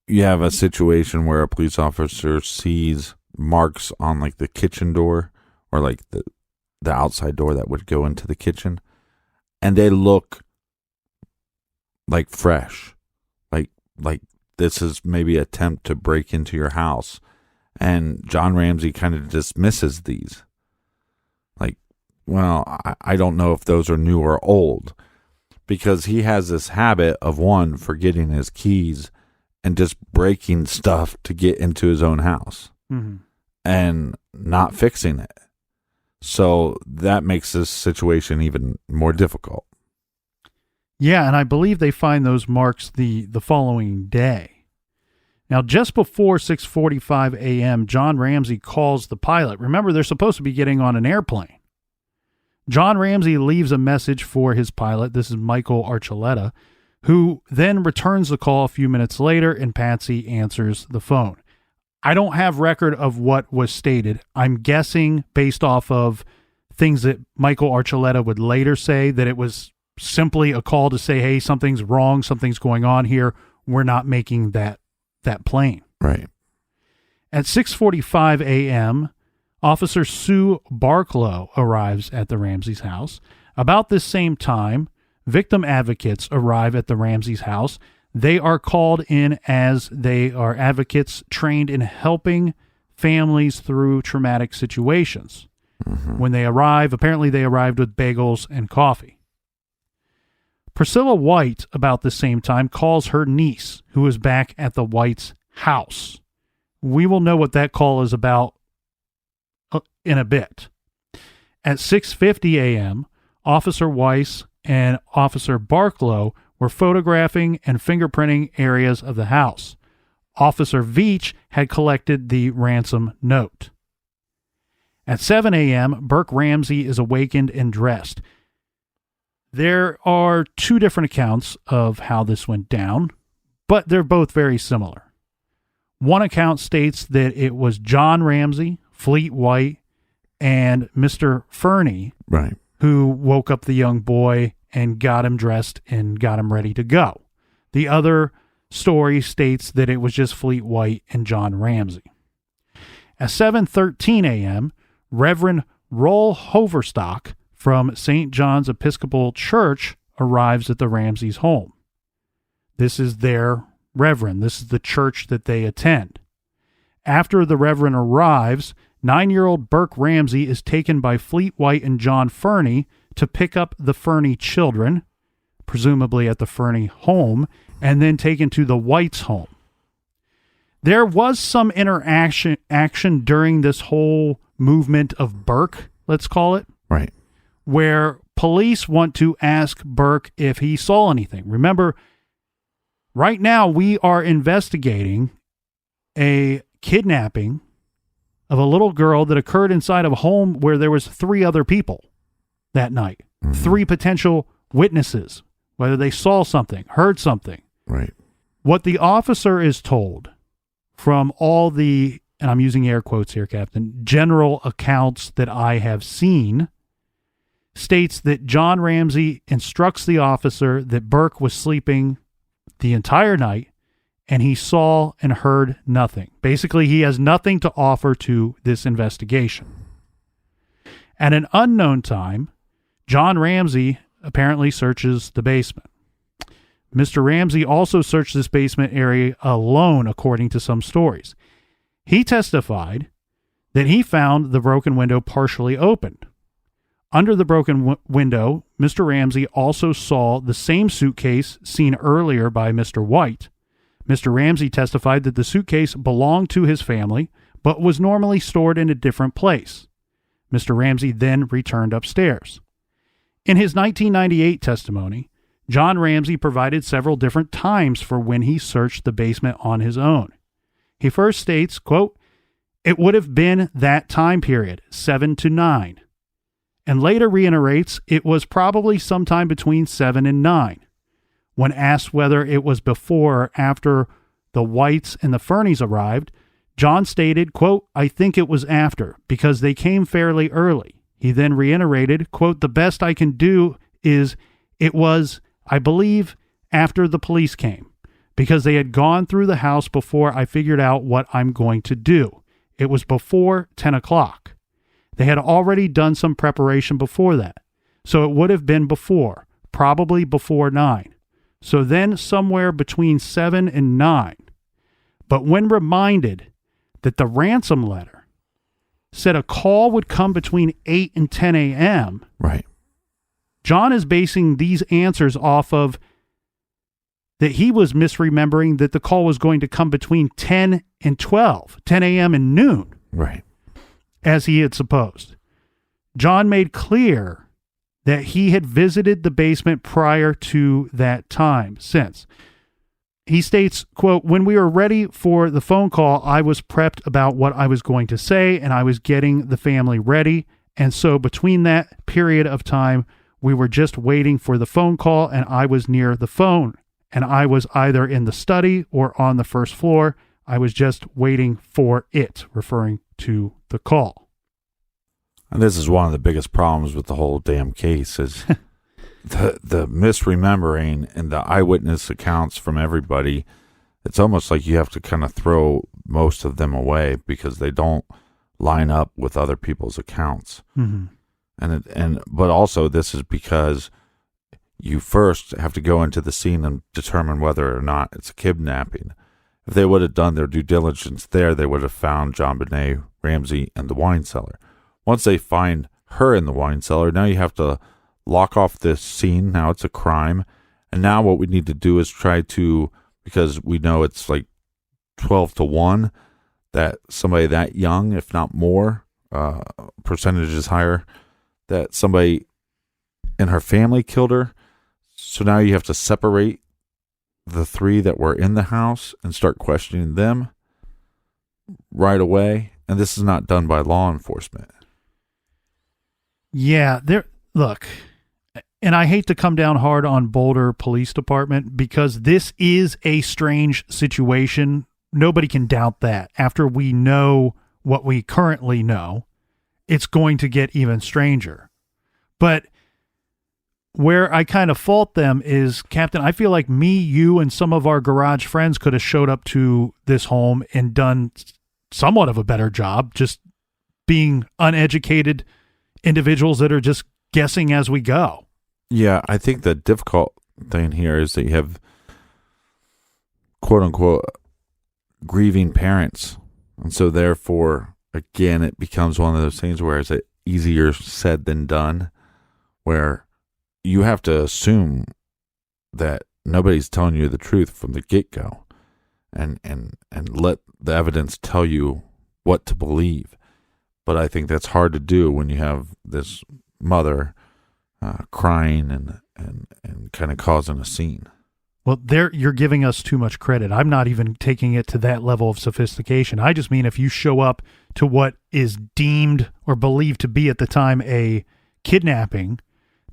you have a situation where a police officer sees marks on, like, the kitchen door or, like, the outside door that would go into the kitchen, and they look like fresh. Like this is maybe an attempt to break into your house. And John Ramsey kind of dismisses these. Like, well, I don't know if those are new or old, because he has this habit of, one, forgetting his keys and just breaking stuff to get into his own house and not fixing it. So that makes this situation even more difficult. Yeah, and I believe they find those marks the following day. Now, just before 6:45 a.m., John Ramsey calls the pilot. Remember, they're supposed to be getting on an airplane. John Ramsey leaves a message for his pilot. This is Michael Archuleta, who then returns the call a few minutes later, and Patsy answers the phone. I don't have record of what was stated. I'm guessing, based off of things that Michael Archuleta would later say, that it was simply a call to say, hey, something's wrong, something's going on here. We're not making that plane. Right. At 6:45 a.m., Officer Sue Barklow arrives at the Ramseys' house. About this same time, victim advocates arrive at the Ramseys' house. They are called in as they are advocates trained in helping families through traumatic situations. When they arrive, apparently they arrived with bagels and coffee. Priscilla White, about the same time, calls her niece, who is back at the White's house. We will know what that call is about in a bit. At 6:50 a.m., Officer Weiss and Officer Barklow were photographing and fingerprinting areas of the house. Officer Veach had collected the ransom note. At 7 a.m., Burke Ramsey is awakened and dressed. There are two different accounts of how this went down, but they're both very similar. One account states that it was John Ramsey, Fleet White, and Mr. Fernie who woke up the young boy and got him dressed and got him ready to go. The other story states that it was just Fleet White and John Ramsey. At 7:13 a.m., Reverend Roll Hoverstock from St. John's Episcopal Church arrives at the Ramseys' home. This is their reverend. This is the church that they attend. After the reverend arrives, 9-year-old Burke Ramsey is taken by Fleet White and John Fernie to pick up the Fernie children, presumably at the Fernie home, and then taken to the White's home. There was some action during this whole movement of Burke, let's call it. Right. Where police want to ask Burke if he saw anything. Remember, right now we are investigating a kidnapping of a little girl that occurred inside of a home where there was 3 other people that night. 3 potential witnesses, whether they saw something, heard something. Right. What the officer is told from all the, and I'm using air quotes here, Captain, general accounts that I have seen, states that John Ramsey instructs the officer that Burke was sleeping the entire night and he saw and heard nothing. Basically, he has nothing to offer to this investigation. At an unknown time, John Ramsey apparently searches the basement. Mr. Ramsey also searched this basement area alone, according to some stories. He testified that he found the broken window partially opened. Under the broken window, Mr. Ramsey also saw the same suitcase seen earlier by Mr. White. Mr. Ramsey testified that the suitcase belonged to his family, but was normally stored in a different place. Mr. Ramsey then returned upstairs. In his 1998 testimony, John Ramsey provided several different times for when he searched the basement on his own. He first states, quote, "It would have been that time period, 7 to 9. And later reiterates it was probably sometime between 7 and 9. When asked whether it was before or after the Whites and the Fernies arrived, John stated, quote, "I think it was after, because they came fairly early." He then reiterated, quote, "The best I can do is it was, I believe, after the police came, because they had gone through the house before I figured out what I'm going to do. It was before 10 o'clock. They had already done some preparation before that. So it would have been before, probably before 9. So then somewhere between 7 and 9. But when reminded that the ransom letter said a call would come between 8 and 10 a.m., right, John is basing these answers off of that he was misremembering that the call was going to come between 10 and 12, 10 a.m. and noon. right. As he had supposed. John made clear that he had visited the basement prior to that time since. He states, quote, "When we were ready for the phone call, I was prepped about what I was going to say, and I was getting the family ready. And so between that period of time, we were just waiting for the phone call, and I was near the phone. And I was either in the study or on the first floor. I was just waiting for it," referring to the call. And this is one of the biggest problems with the whole damn case is the misremembering and the eyewitness accounts from everybody. It's almost like you have to kind of throw most of them away because they don't line up with other people's accounts. Mm-hmm. But also this is because you first have to go into the scene and determine whether or not it's a kidnapping. If they would have done their due diligence there, they would have found JonBenet Ramsey in the wine cellar. Once they find her in the wine cellar, now you have to lock off this scene. Now it's a crime. And now what we need to do is try to, because we know it's like 12-1, that somebody that young, if not more, percentage is higher, that somebody in her family killed her. So now you have to separate the 3 that were in the house and start questioning them right away. And this is not done by law enforcement. Yeah, look, and I hate to come down hard on Boulder Police Department because this is a strange situation. Nobody can doubt that. After we know what we currently know, it's going to get even stranger. But where I kind of fault them is, Captain, I feel like me, you, and some of our garage friends could have showed up to this home and done somewhat of a better job, just being uneducated individuals that are just guessing as we go. Yeah, I think the difficult thing here is that you have quote-unquote grieving parents. And so therefore, again, it becomes one of those things where it's easier said than done, where you have to assume that nobody's telling you the truth from the get-go and let the evidence tell you what to believe. But I think that's hard to do when you have this mother crying and kind of causing a scene. Well, you're giving us too much credit. I'm not even taking it to that level of sophistication. I just mean if you show up to what is deemed or believed to be at the time a kidnapping,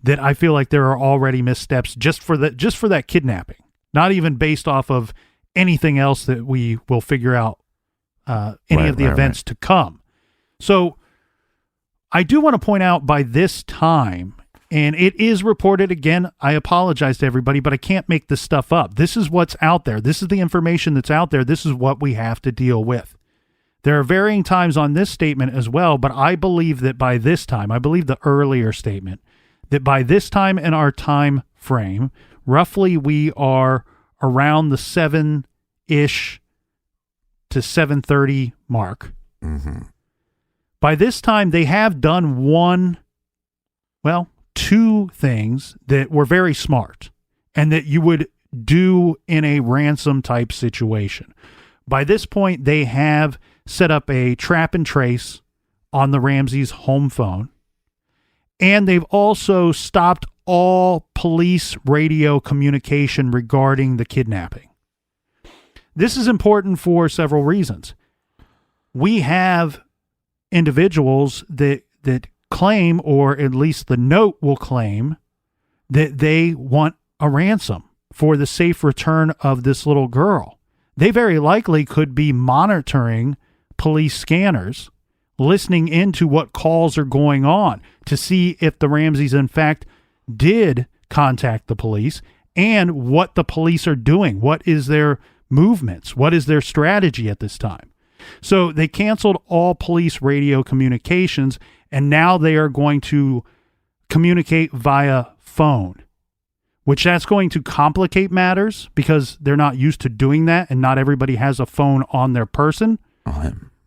that I feel like there are already missteps just for that kidnapping, not even based off of anything else that we will figure out any of the events to come. So I do want to point out by this time, and it is reported again, I apologize to everybody, but I can't make this stuff up. This is what's out there. This is the information that's out there. This is what we have to deal with. There are varying times on this statement as well, but I believe that by this time, I believe the earlier statement, that by this time in our time frame, roughly we are around the 7-ish to 7:30 mark. Mm-hmm. By this time, they have done two things that were very smart and that you would do in a ransom type situation. By this point, they have set up a trap and trace on the Ramseys' home phone. And they've also stopped all police radio communication regarding the kidnapping. This is important for several reasons. We have individuals that claim, or at least the note will claim, that they want a ransom for the safe return of this little girl. They very likely could be monitoring police scanners, listening into what calls are going on to see if the Ramseys, in fact, did contact the police and what the police are doing. What is their movements? What is their strategy at this time? So they canceled all police radio communications, and now they are going to communicate via phone, which that's going to complicate matters because they're not used to doing that, and not everybody has a phone on their person.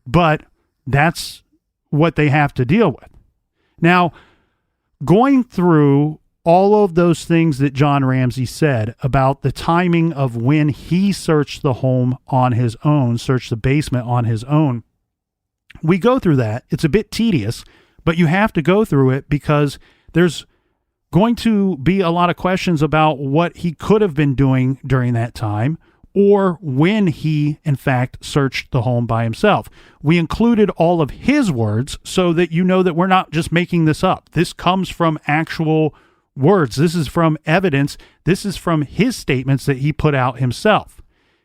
But that's what they have to deal with. Now, going through all of those things that John Ramsey said about the timing of when he searched the home on his own, searched the basement on his own, we go through that. It's a bit tedious, but you have to go through it because there's going to be a lot of questions about what he could have been doing during that time or when he, in fact, searched the home by himself. We included all of his words so that you know that we're not just making this up. This comes from actual words. This is from evidence. This is from his statements that he put out himself.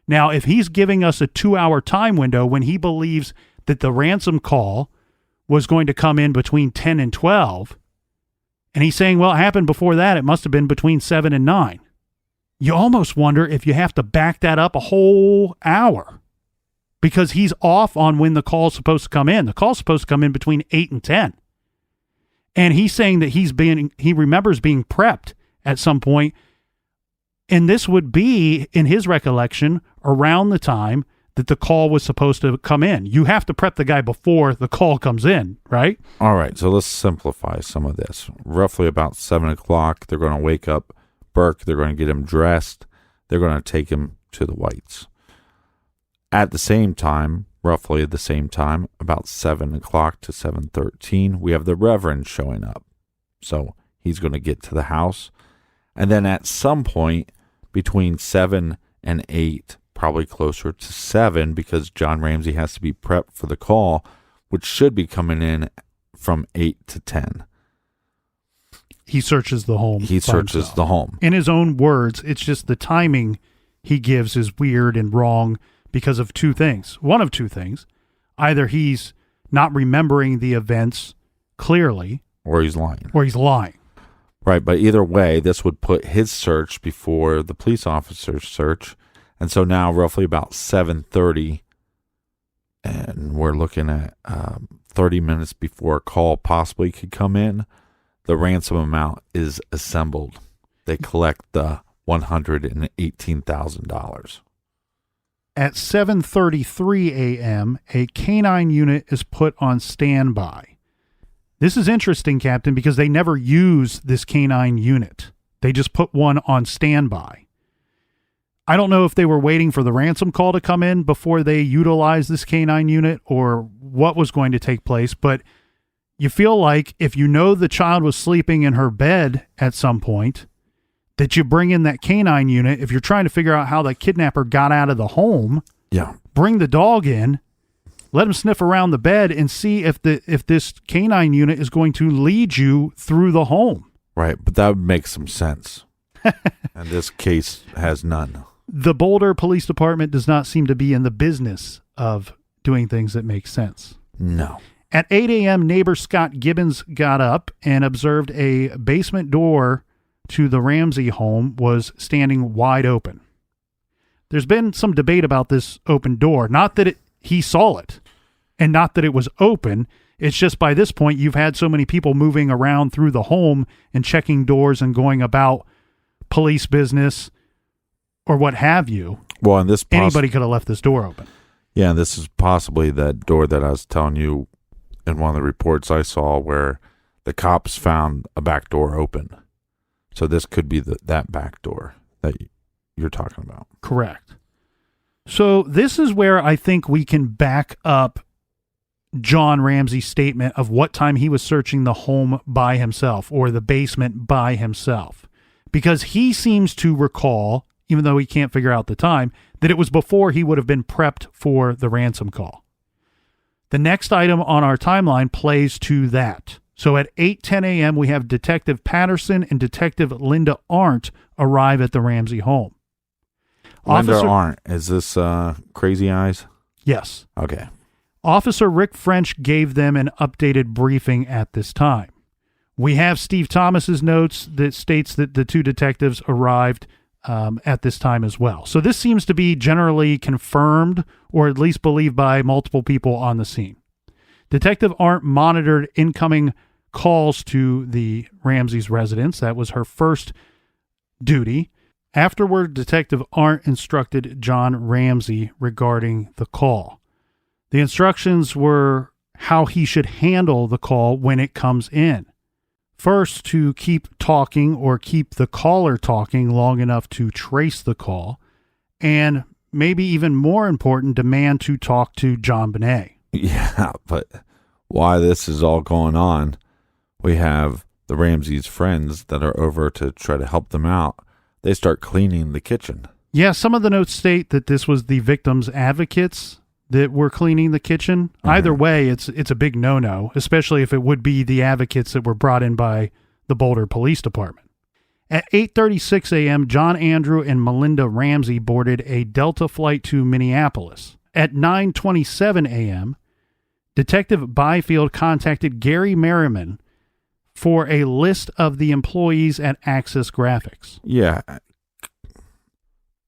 Now, if he's giving us a 2-hour time window when he believes that the ransom call was going to come in between 10 and 12, and he's saying, well, it happened before that, it must have been between 7 and 9. You almost wonder if you have to back that up a whole hour because he's off on when the call's supposed to come in. The call's supposed to come in between 8 and 10. And he's saying that he remembers being prepped at some point, and this would be, in his recollection, around the time that the call was supposed to come in. You have to prep the guy before the call comes in, right? All right, so let's simplify some of this. Roughly about 7 o'clock, they're going to wake up Burke. They're going to get him dressed. They're going to take him to the Whites. At the same time, roughly at the same time, about 7 o'clock to 7:13, we have the Reverend showing up. So he's going to get to the house. And then at some point between 7 and 8, probably closer to 7, because John Ramsey has to be prepped for the call, which should be coming in from 8 to 10. He searches the home. He searches the home. In his own words, it's just the timing he gives is weird and wrong because of two things. One of two things. Either he's not remembering the events clearly. Or he's lying. Right, but either way, this would put his search before the police officer's search. And so now roughly about 7:30, and we're looking at 30 minutes before a call possibly could come in, the ransom amount is assembled. They collect the $118,000. At 7:33 a.m., a canine unit is put on standby. This is interesting, Captain, because they never use this canine unit. They just put one on standby. I don't know if they were waiting for the ransom call to come in before they utilized this canine unit or what was going to take place, but you feel like if you know the child was sleeping in her bed at some point, that you bring in that canine unit. If you're trying to figure out how the kidnapper got out of the home, bring the dog in, let him sniff around the bed and see if this canine unit is going to lead you through the home. Right, but that would make some sense. And this case has none. The Boulder Police Department does not seem to be in the business of doing things that make sense. No. At 8 a.m., neighbor Scott Gibbons got up and observed a basement door to the Ramsey home was standing wide open. There's been some debate about this open door. Not that he saw it, and not that it was open. It's just by this point, you've had so many people moving around through the home and checking doors and going about police business or what have you. Well, and this anybody could have left this door open. Yeah, and this is possibly that door that I was telling you in one of the reports I saw where the cops found a back door open. So this could be that back door that you're talking about. Correct. So this is where I think we can back up John Ramsey's statement of what time he was searching the home by himself or the basement by himself. Because he seems to recall, even though he can't figure out the time, that it was before he would have been prepped for the ransom call. The next item on our timeline plays to that. So at 8:10 a.m., we have Detective Patterson and Detective Linda Arndt arrive at the Ramsey home. Linda Arndt, is this Crazy Eyes? Yes. Okay. Officer Rick French gave them an updated briefing at this time. We have Steve Thomas's notes that states that the two detectives arrived at this time as well. So this seems to be generally confirmed, or at least believed by multiple people on the scene. Detective Arndt monitored incoming calls to the Ramsey's residence. That was her first duty. Afterward, Detective Arndt instructed John Ramsey regarding the call. The instructions were how he should handle the call when it comes in. First, to keep talking or keep the caller talking long enough to trace the call, and maybe even more important, demand to talk to JonBenet. Yeah, but while this is all going on, we have the Ramsey's friends that are over to try to help them out. They start cleaning the kitchen. Yeah, some of the notes state that this was the victim's advocates that were cleaning the kitchen. Mm-hmm. Either way, it's a big no-no, especially if it would be the advocates that were brought in by the Boulder Police Department. At 8:36 a.m., John Andrew and Melinda Ramsey boarded a Delta flight to Minneapolis. At 9:27 a.m., Detective Byfield contacted Gary Merriman for a list of the employees at Axis Graphics. Yeah.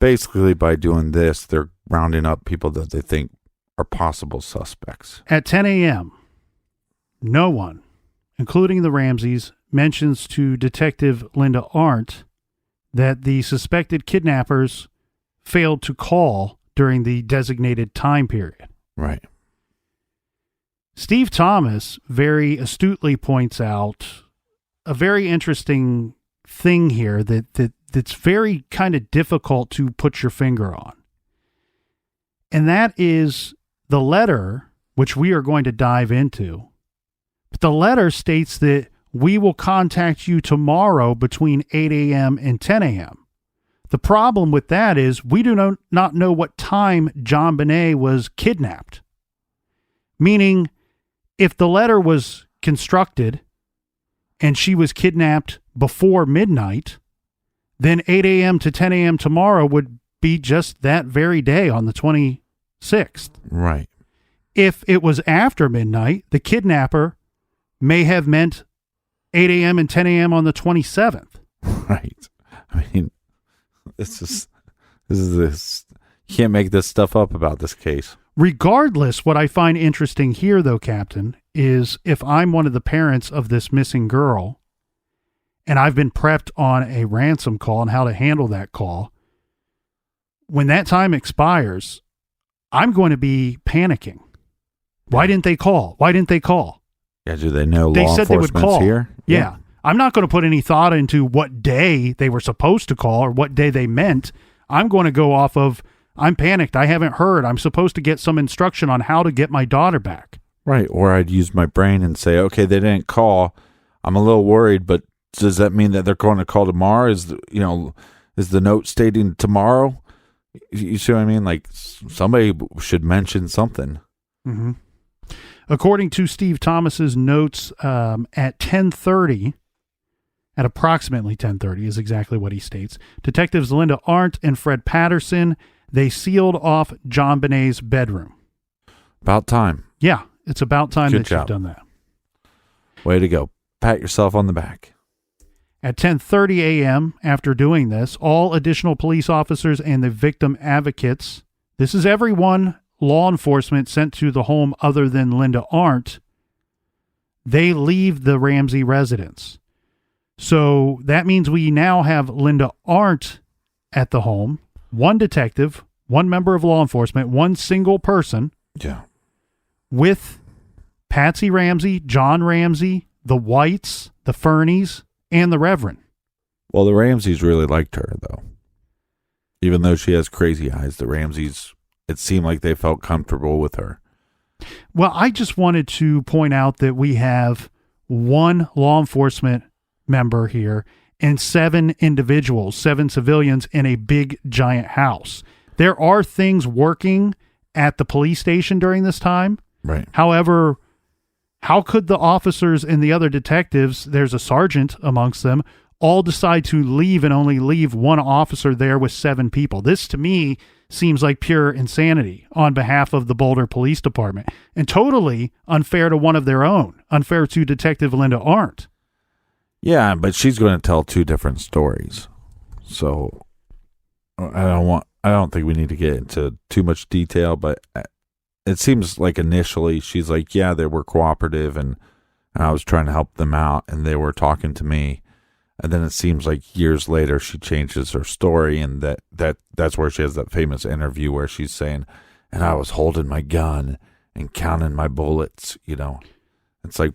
Basically, by doing this, they're rounding up people that they think are possible suspects. At 10 a.m., no one, including the Ramseys, mentions to Detective Linda Arndt that the suspected kidnappers failed to call during the designated time period. Right. Steve Thomas very astutely points out a very interesting thing here that's very kind of difficult to put your finger on. And that is the letter, which we are going to dive into. But the letter states that we will contact you tomorrow between 8 a.m. and 10 a.m. The problem with that is we do not know what time JonBenet was kidnapped. Meaning, if the letter was constructed and she was kidnapped before midnight, then 8 a.m. to 10 a.m. tomorrow would be just that very day on the 26th. Right. If it was after midnight, the kidnapper may have meant 8 a.m. and 10 a.m. on the 27th. Right. I mean, this is you can't make this stuff up about this case. Regardless, what I find interesting here, though, Captain, is if I'm one of the parents of this missing girl and I've been prepped on a ransom call and how to handle that call, when that time expires, I'm going to be panicking. Why didn't they call? Why didn't they call? Yeah, do they know they law said they would call. Here? Yeah. I'm not going to put any thought into what day they were supposed to call or what day they meant. I'm going to go off of, I'm panicked. I haven't heard. I'm supposed to get some instruction on how to get my daughter back. Right. Or I'd use my brain and say, okay, they didn't call. I'm a little worried, but does that mean that they're going to call tomorrow? Is the note stating tomorrow? You see what I mean? Like somebody should mention something. Mm-hmm. According to Steve Thomas's notes, at 10:30, at approximately 10:30 is exactly what he states, Detectives Linda Arndt and Fred Patterson, they sealed off JonBenet's bedroom. About time. Yeah, it's about time Good that job. you've done that. Way to go. Pat yourself on the back. At 10:30 a.m., after doing this, all additional police officers and the victim advocates, this is everyone law enforcement sent to the home other than Linda Arndt, they leave the Ramsey residence. So that means we now have Linda Arndt at the home, one detective, one member of law enforcement, one single person. Yeah. With Patsy Ramsey, John Ramsey, the Whites, the Fernies, and the Reverend. Well, the Ramseys really liked her, though. Even though she has crazy eyes, the Ramseys, it seemed like they felt comfortable with her. Well, I just wanted to point out that we have one law enforcement member here and 7 individuals, 7 civilians in a big, giant house. There are things working at the police station during this time. Right. However, how could the officers and the other detectives, there's a sergeant amongst them, all decide to leave and only leave one officer there with 7 people. This, to me, seems like pure insanity on behalf of the Boulder Police Department and totally unfair to one of their own, unfair to Detective Linda Arndt. Yeah, but she's going to tell 2 different stories. So I don't think we need to get into too much detail, but it seems like initially she's like, yeah, they were cooperative and I was trying to help them out and they were talking to me. And then it seems like years later she changes her story, and that's where she has that famous interview where she's saying, and I was holding my gun and counting my bullets, you know. It's like,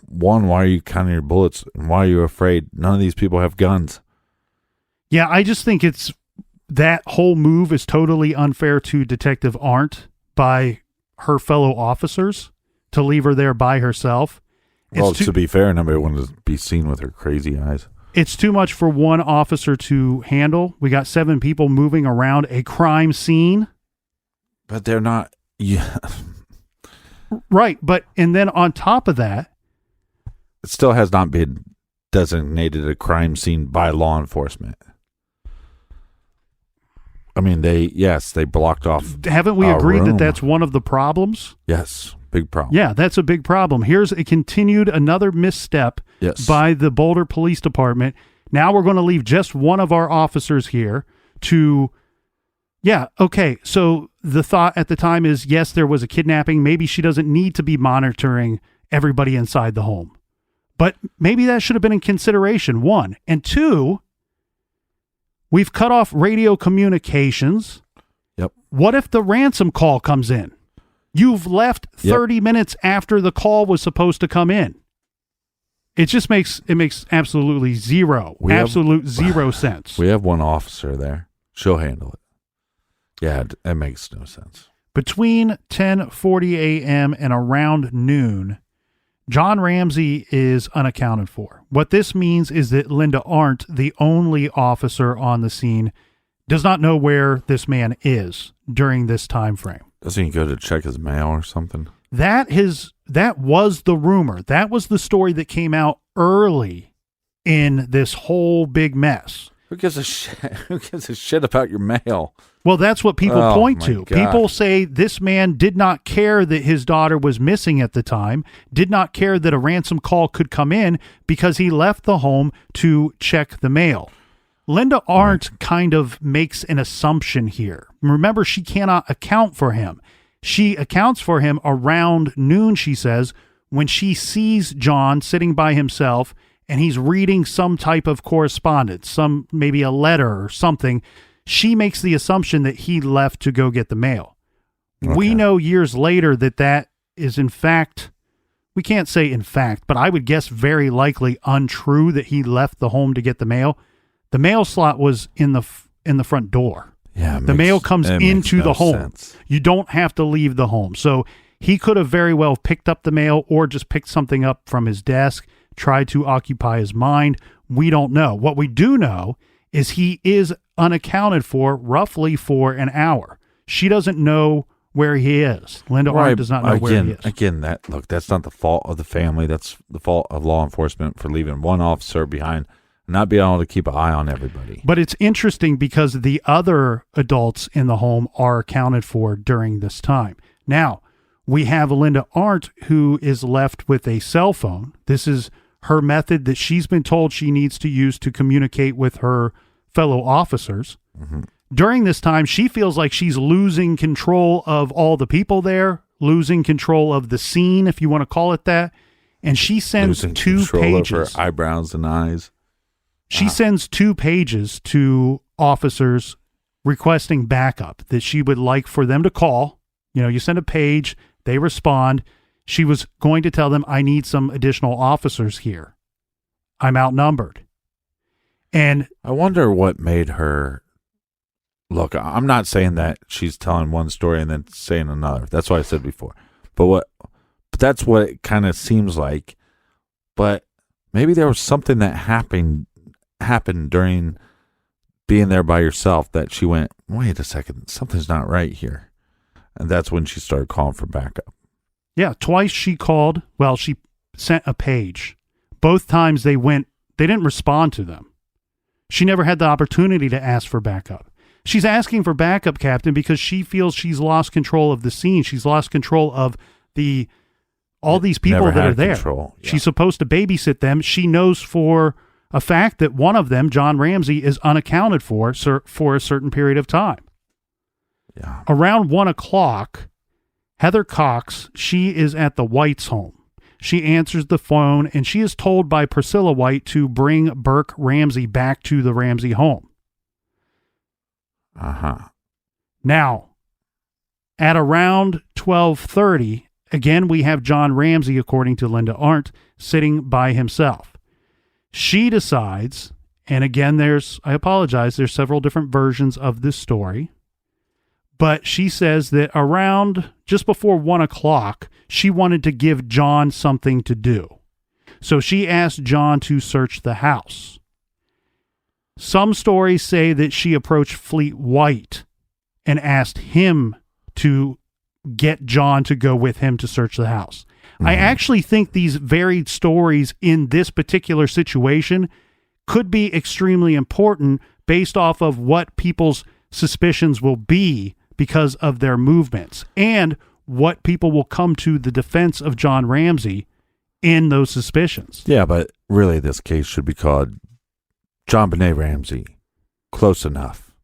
one, why are you counting your bullets? And why are you afraid? None of these people have guns. Yeah, I just think that whole move is totally unfair to Detective Arndt by her fellow officers to leave her there by herself. Well, to be fair, nobody wanted to be seen with her crazy eyes. It's too much for one officer to handle. We got 7 people moving around a crime scene. But they're not. Yeah. Right. And then on top of that, it still has not been designated a crime scene by law enforcement. I mean, they blocked off. Haven't we agreed that that's one of the problems? Yes. Big problem. Yeah, that's a big problem. Here's another misstep by the Boulder Police Department. Now we're going to leave just one of our officers here to, so the thought at the time is, yes, there was a kidnapping. Maybe she doesn't need to be monitoring everybody inside the home. But maybe that should have been in consideration, 1. And 2, we've cut off radio communications. Yep. What if the ransom call comes in? You've left 30 minutes after the call was supposed to come in. It just makes absolutely zero sense. We have one officer there. She'll handle it. Yeah, it makes no sense. Between 10:40 a.m. and around noon, John Ramsey is unaccounted for. What this means is that Linda Arndt, the only officer on the scene, does not know where this man is during this time frame. Doesn't he go to check his mail or something? That was the rumor. That was the story that came out early in this whole big mess. Who gives a shit? Who gives a shit about your mail? Well, that's what people point to. God. People say this man did not care that his daughter was missing at the time, did not care that a ransom call could come in because he left the home to check the mail. Linda Arndt kind of makes an assumption here. Remember, she cannot account for him. She accounts for him around noon, she says, when she sees John sitting by himself and he's reading some type of correspondence, maybe a letter or something. She makes the assumption that he left to go get the mail. Okay. We know years later that is in fact, we can't say in fact, but I would guess very likely untrue that he left the home to get the mail. The mail slot was in the front door. Yeah, the mail comes into the home. Sense. You don't have to leave the home. So he could have very well picked up the mail or just picked something up from his desk, tried to occupy his mind. We don't know. What we do know is he is unaccounted for roughly for an hour. She doesn't know where he is. Linda Arndt does not know where he is. Again, that's not the fault of the family. That's the fault of law enforcement for leaving one officer behind, not being able to keep an eye on everybody. But it's interesting because the other adults in the home are accounted for during this time. Now, we have Linda Arndt, who is left with a cell phone. This is her method that she's been told she needs to use to communicate with her fellow officers. Mm-hmm. During this time, she feels like she's losing control of all the people there, losing control of the scene, if you want to call it that. And she sends losing 2 pages. Of her eyebrows and eyes. She sends 2 pages to officers requesting backup that she would like for them to call. You know, you send a page, they respond. She was going to tell them, I need some additional officers here. I'm outnumbered. And I wonder what made her look. I'm not saying that she's telling one story and then saying another. That's what I said before. But that's what it kind of seems like. But maybe there was something that happened during being there by yourself that she went, wait a second, something's not right here. And that's when she started calling for backup. Yeah, twice she called. Well, she sent a page. Both times they went They didn't respond to them. She never had the opportunity to ask for backup. She's asking for backup, Captain, because she feels she's lost control of the scene. She's lost control of all these people that are there. Yeah. She's supposed to babysit them. She knows for a fact that one of them, John Ramsey, is unaccounted for a certain period of time. Yeah. Around 1 o'clock, Heather Cox, she is at the White's home. She answers the phone, and she is told by Priscilla White to bring Burke Ramsey back to the Ramsey home. Uh-huh. Now, at around 12:30, again, we have John Ramsey, according to Linda Arndt, sitting by himself. She decides, and again, I apologize, there's several different versions of this story, but she says that around just before 1 o'clock, she wanted to give John something to do. So she asked John to search the house. Some stories say that she approached Fleet White and asked him to get John to go with him to search the house. Mm-hmm. I actually think these varied stories in this particular situation could be extremely important based off of what people's suspicions will be because of their movements and what people will come to the defense of John Ramsey in those suspicions. Yeah, but really this case should be called JonBenet Ramsey. Close enough.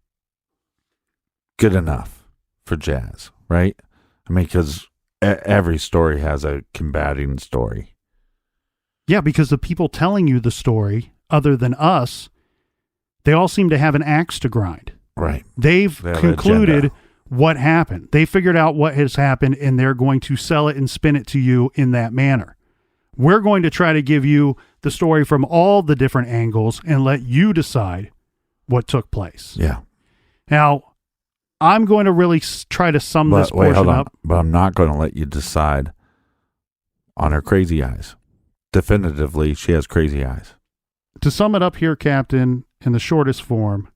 Good enough for Jazz, right? I mean, because every story has a combating story. Yeah, because the people telling you the story, other than us, they all seem to have an axe to grind. Right. They've concluded what happened. They figured out what has happened, and they're going to sell it and spin it to you in that manner. We're going to try to give you the story from all the different angles and let you decide what took place. Yeah. Now, I'm going to really try to sum this portion up. But I'm not going to let you decide on her crazy eyes. Definitively, she has crazy eyes. To sum it up here, Captain, in the shortest form,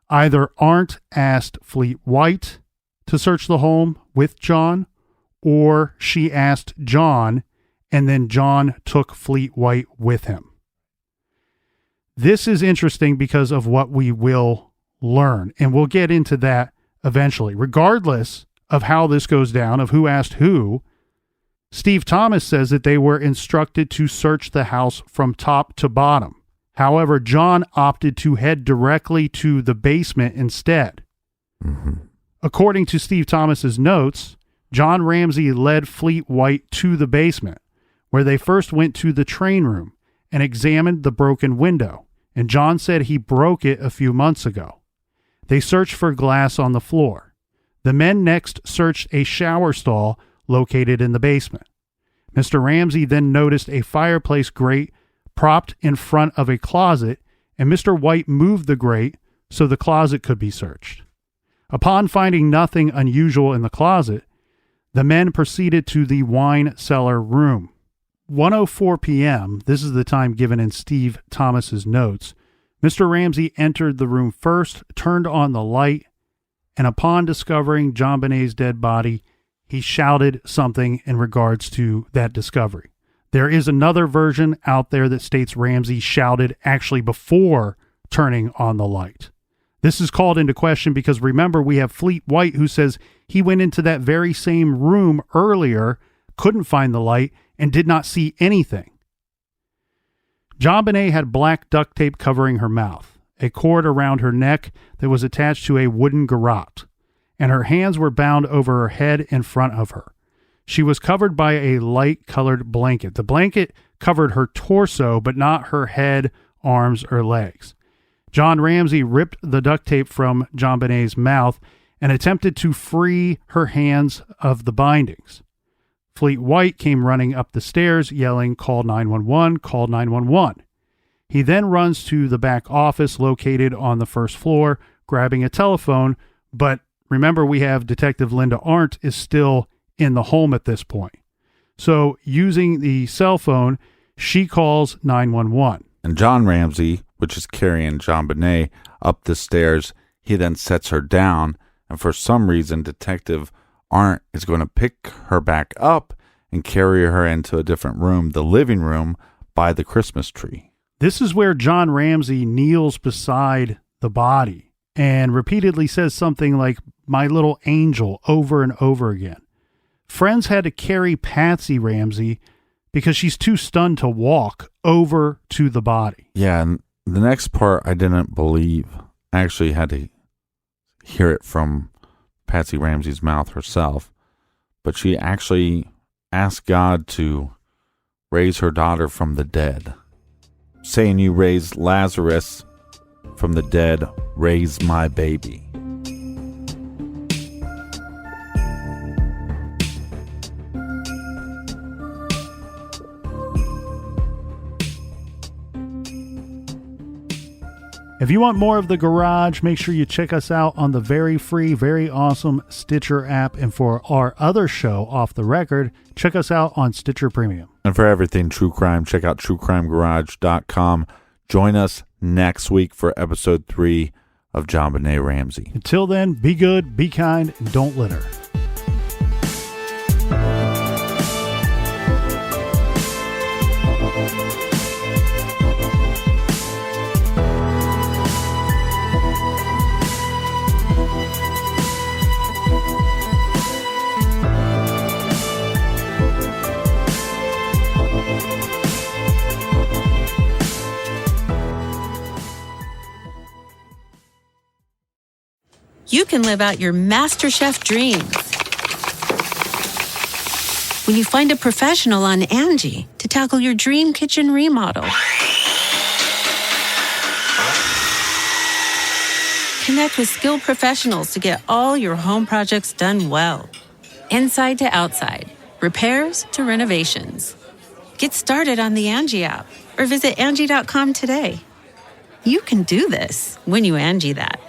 either Arndt asked Fleet White to search the home with John, or she asked John, and then John took Fleet White with him. This is interesting because of what we will learn, and we'll get into that eventually. Regardless of how this goes down, of who asked who, Steve Thomas says that they were instructed to search the house from top to bottom. However, John opted to head directly to the basement instead. Mm-hmm. According to Steve Thomas's notes, John Ramsey led Fleet White to the basement, where they first went to the train room and examined the broken window, and John said he broke it a few months ago. They searched for glass on the floor. The men next searched a shower stall located in the basement. Mr. Ramsey then noticed a fireplace grate propped in front of a closet, and Mr. White moved the grate so the closet could be searched. Upon finding nothing unusual in the closet, the men proceeded to the wine cellar room. 1:04 p.m., this is the time given in Steve Thomas's notes, Mr. Ramsey entered the room first, turned on the light, and upon discovering JonBenet's dead body, he shouted something in regards to that discovery. There is another version out there that states Ramsey shouted actually before turning on the light. This is called into question because remember, we have Fleet White who says he went into that very same room earlier, couldn't find the light, and did not see anything. JonBenet had black duct tape covering her mouth, a cord around her neck that was attached to a wooden garrote, and her hands were bound over her head in front of her. She was covered by a light-colored blanket. The blanket covered her torso, but not her head, arms, or legs. John Ramsey ripped the duct tape from JonBenet's mouth and attempted to free her hands of the bindings. Fleet White came running up the stairs, yelling, "Call 911, call 911. He then runs to the back office located on the first floor, grabbing a telephone, but remember we have Detective Linda Arndt is still in the home at this point. So using the cell phone, she calls 911. And John Ramsey, which is carrying JonBenet up the stairs, he then sets her down, and for some reason Detective Arndt is going to pick her back up and carry her into a different room, the living room by the Christmas tree. This is where John Ramsey kneels beside the body and repeatedly says something like, "My little angel," over and over again. Friends had to carry Patsy Ramsey because she's too stunned to walk over to the body. Yeah, and the next part I didn't believe. I actually had to hear it from Patsy Ramsey's mouth herself. But she actually asked God to raise her daughter from the dead. Saying, "You raised Lazarus from the dead, raise my baby." If you want more of The Garage, make sure you check us out on the very free, very awesome Stitcher app. And for our other show, Off the Record, check us out on Stitcher Premium. And for everything true crime, check out truecrimegarage.com. Join us next week for episode 3 of JonBenet Ramsey. Until then, be good, be kind, and don't litter. You can live out your MasterChef dreams when you find a professional on Angie to tackle your dream kitchen remodel. Connect with skilled professionals to get all your home projects done well. Inside to outside, repairs to renovations. Get started on the Angie app or visit Angie.com today. You can do this when you Angie that.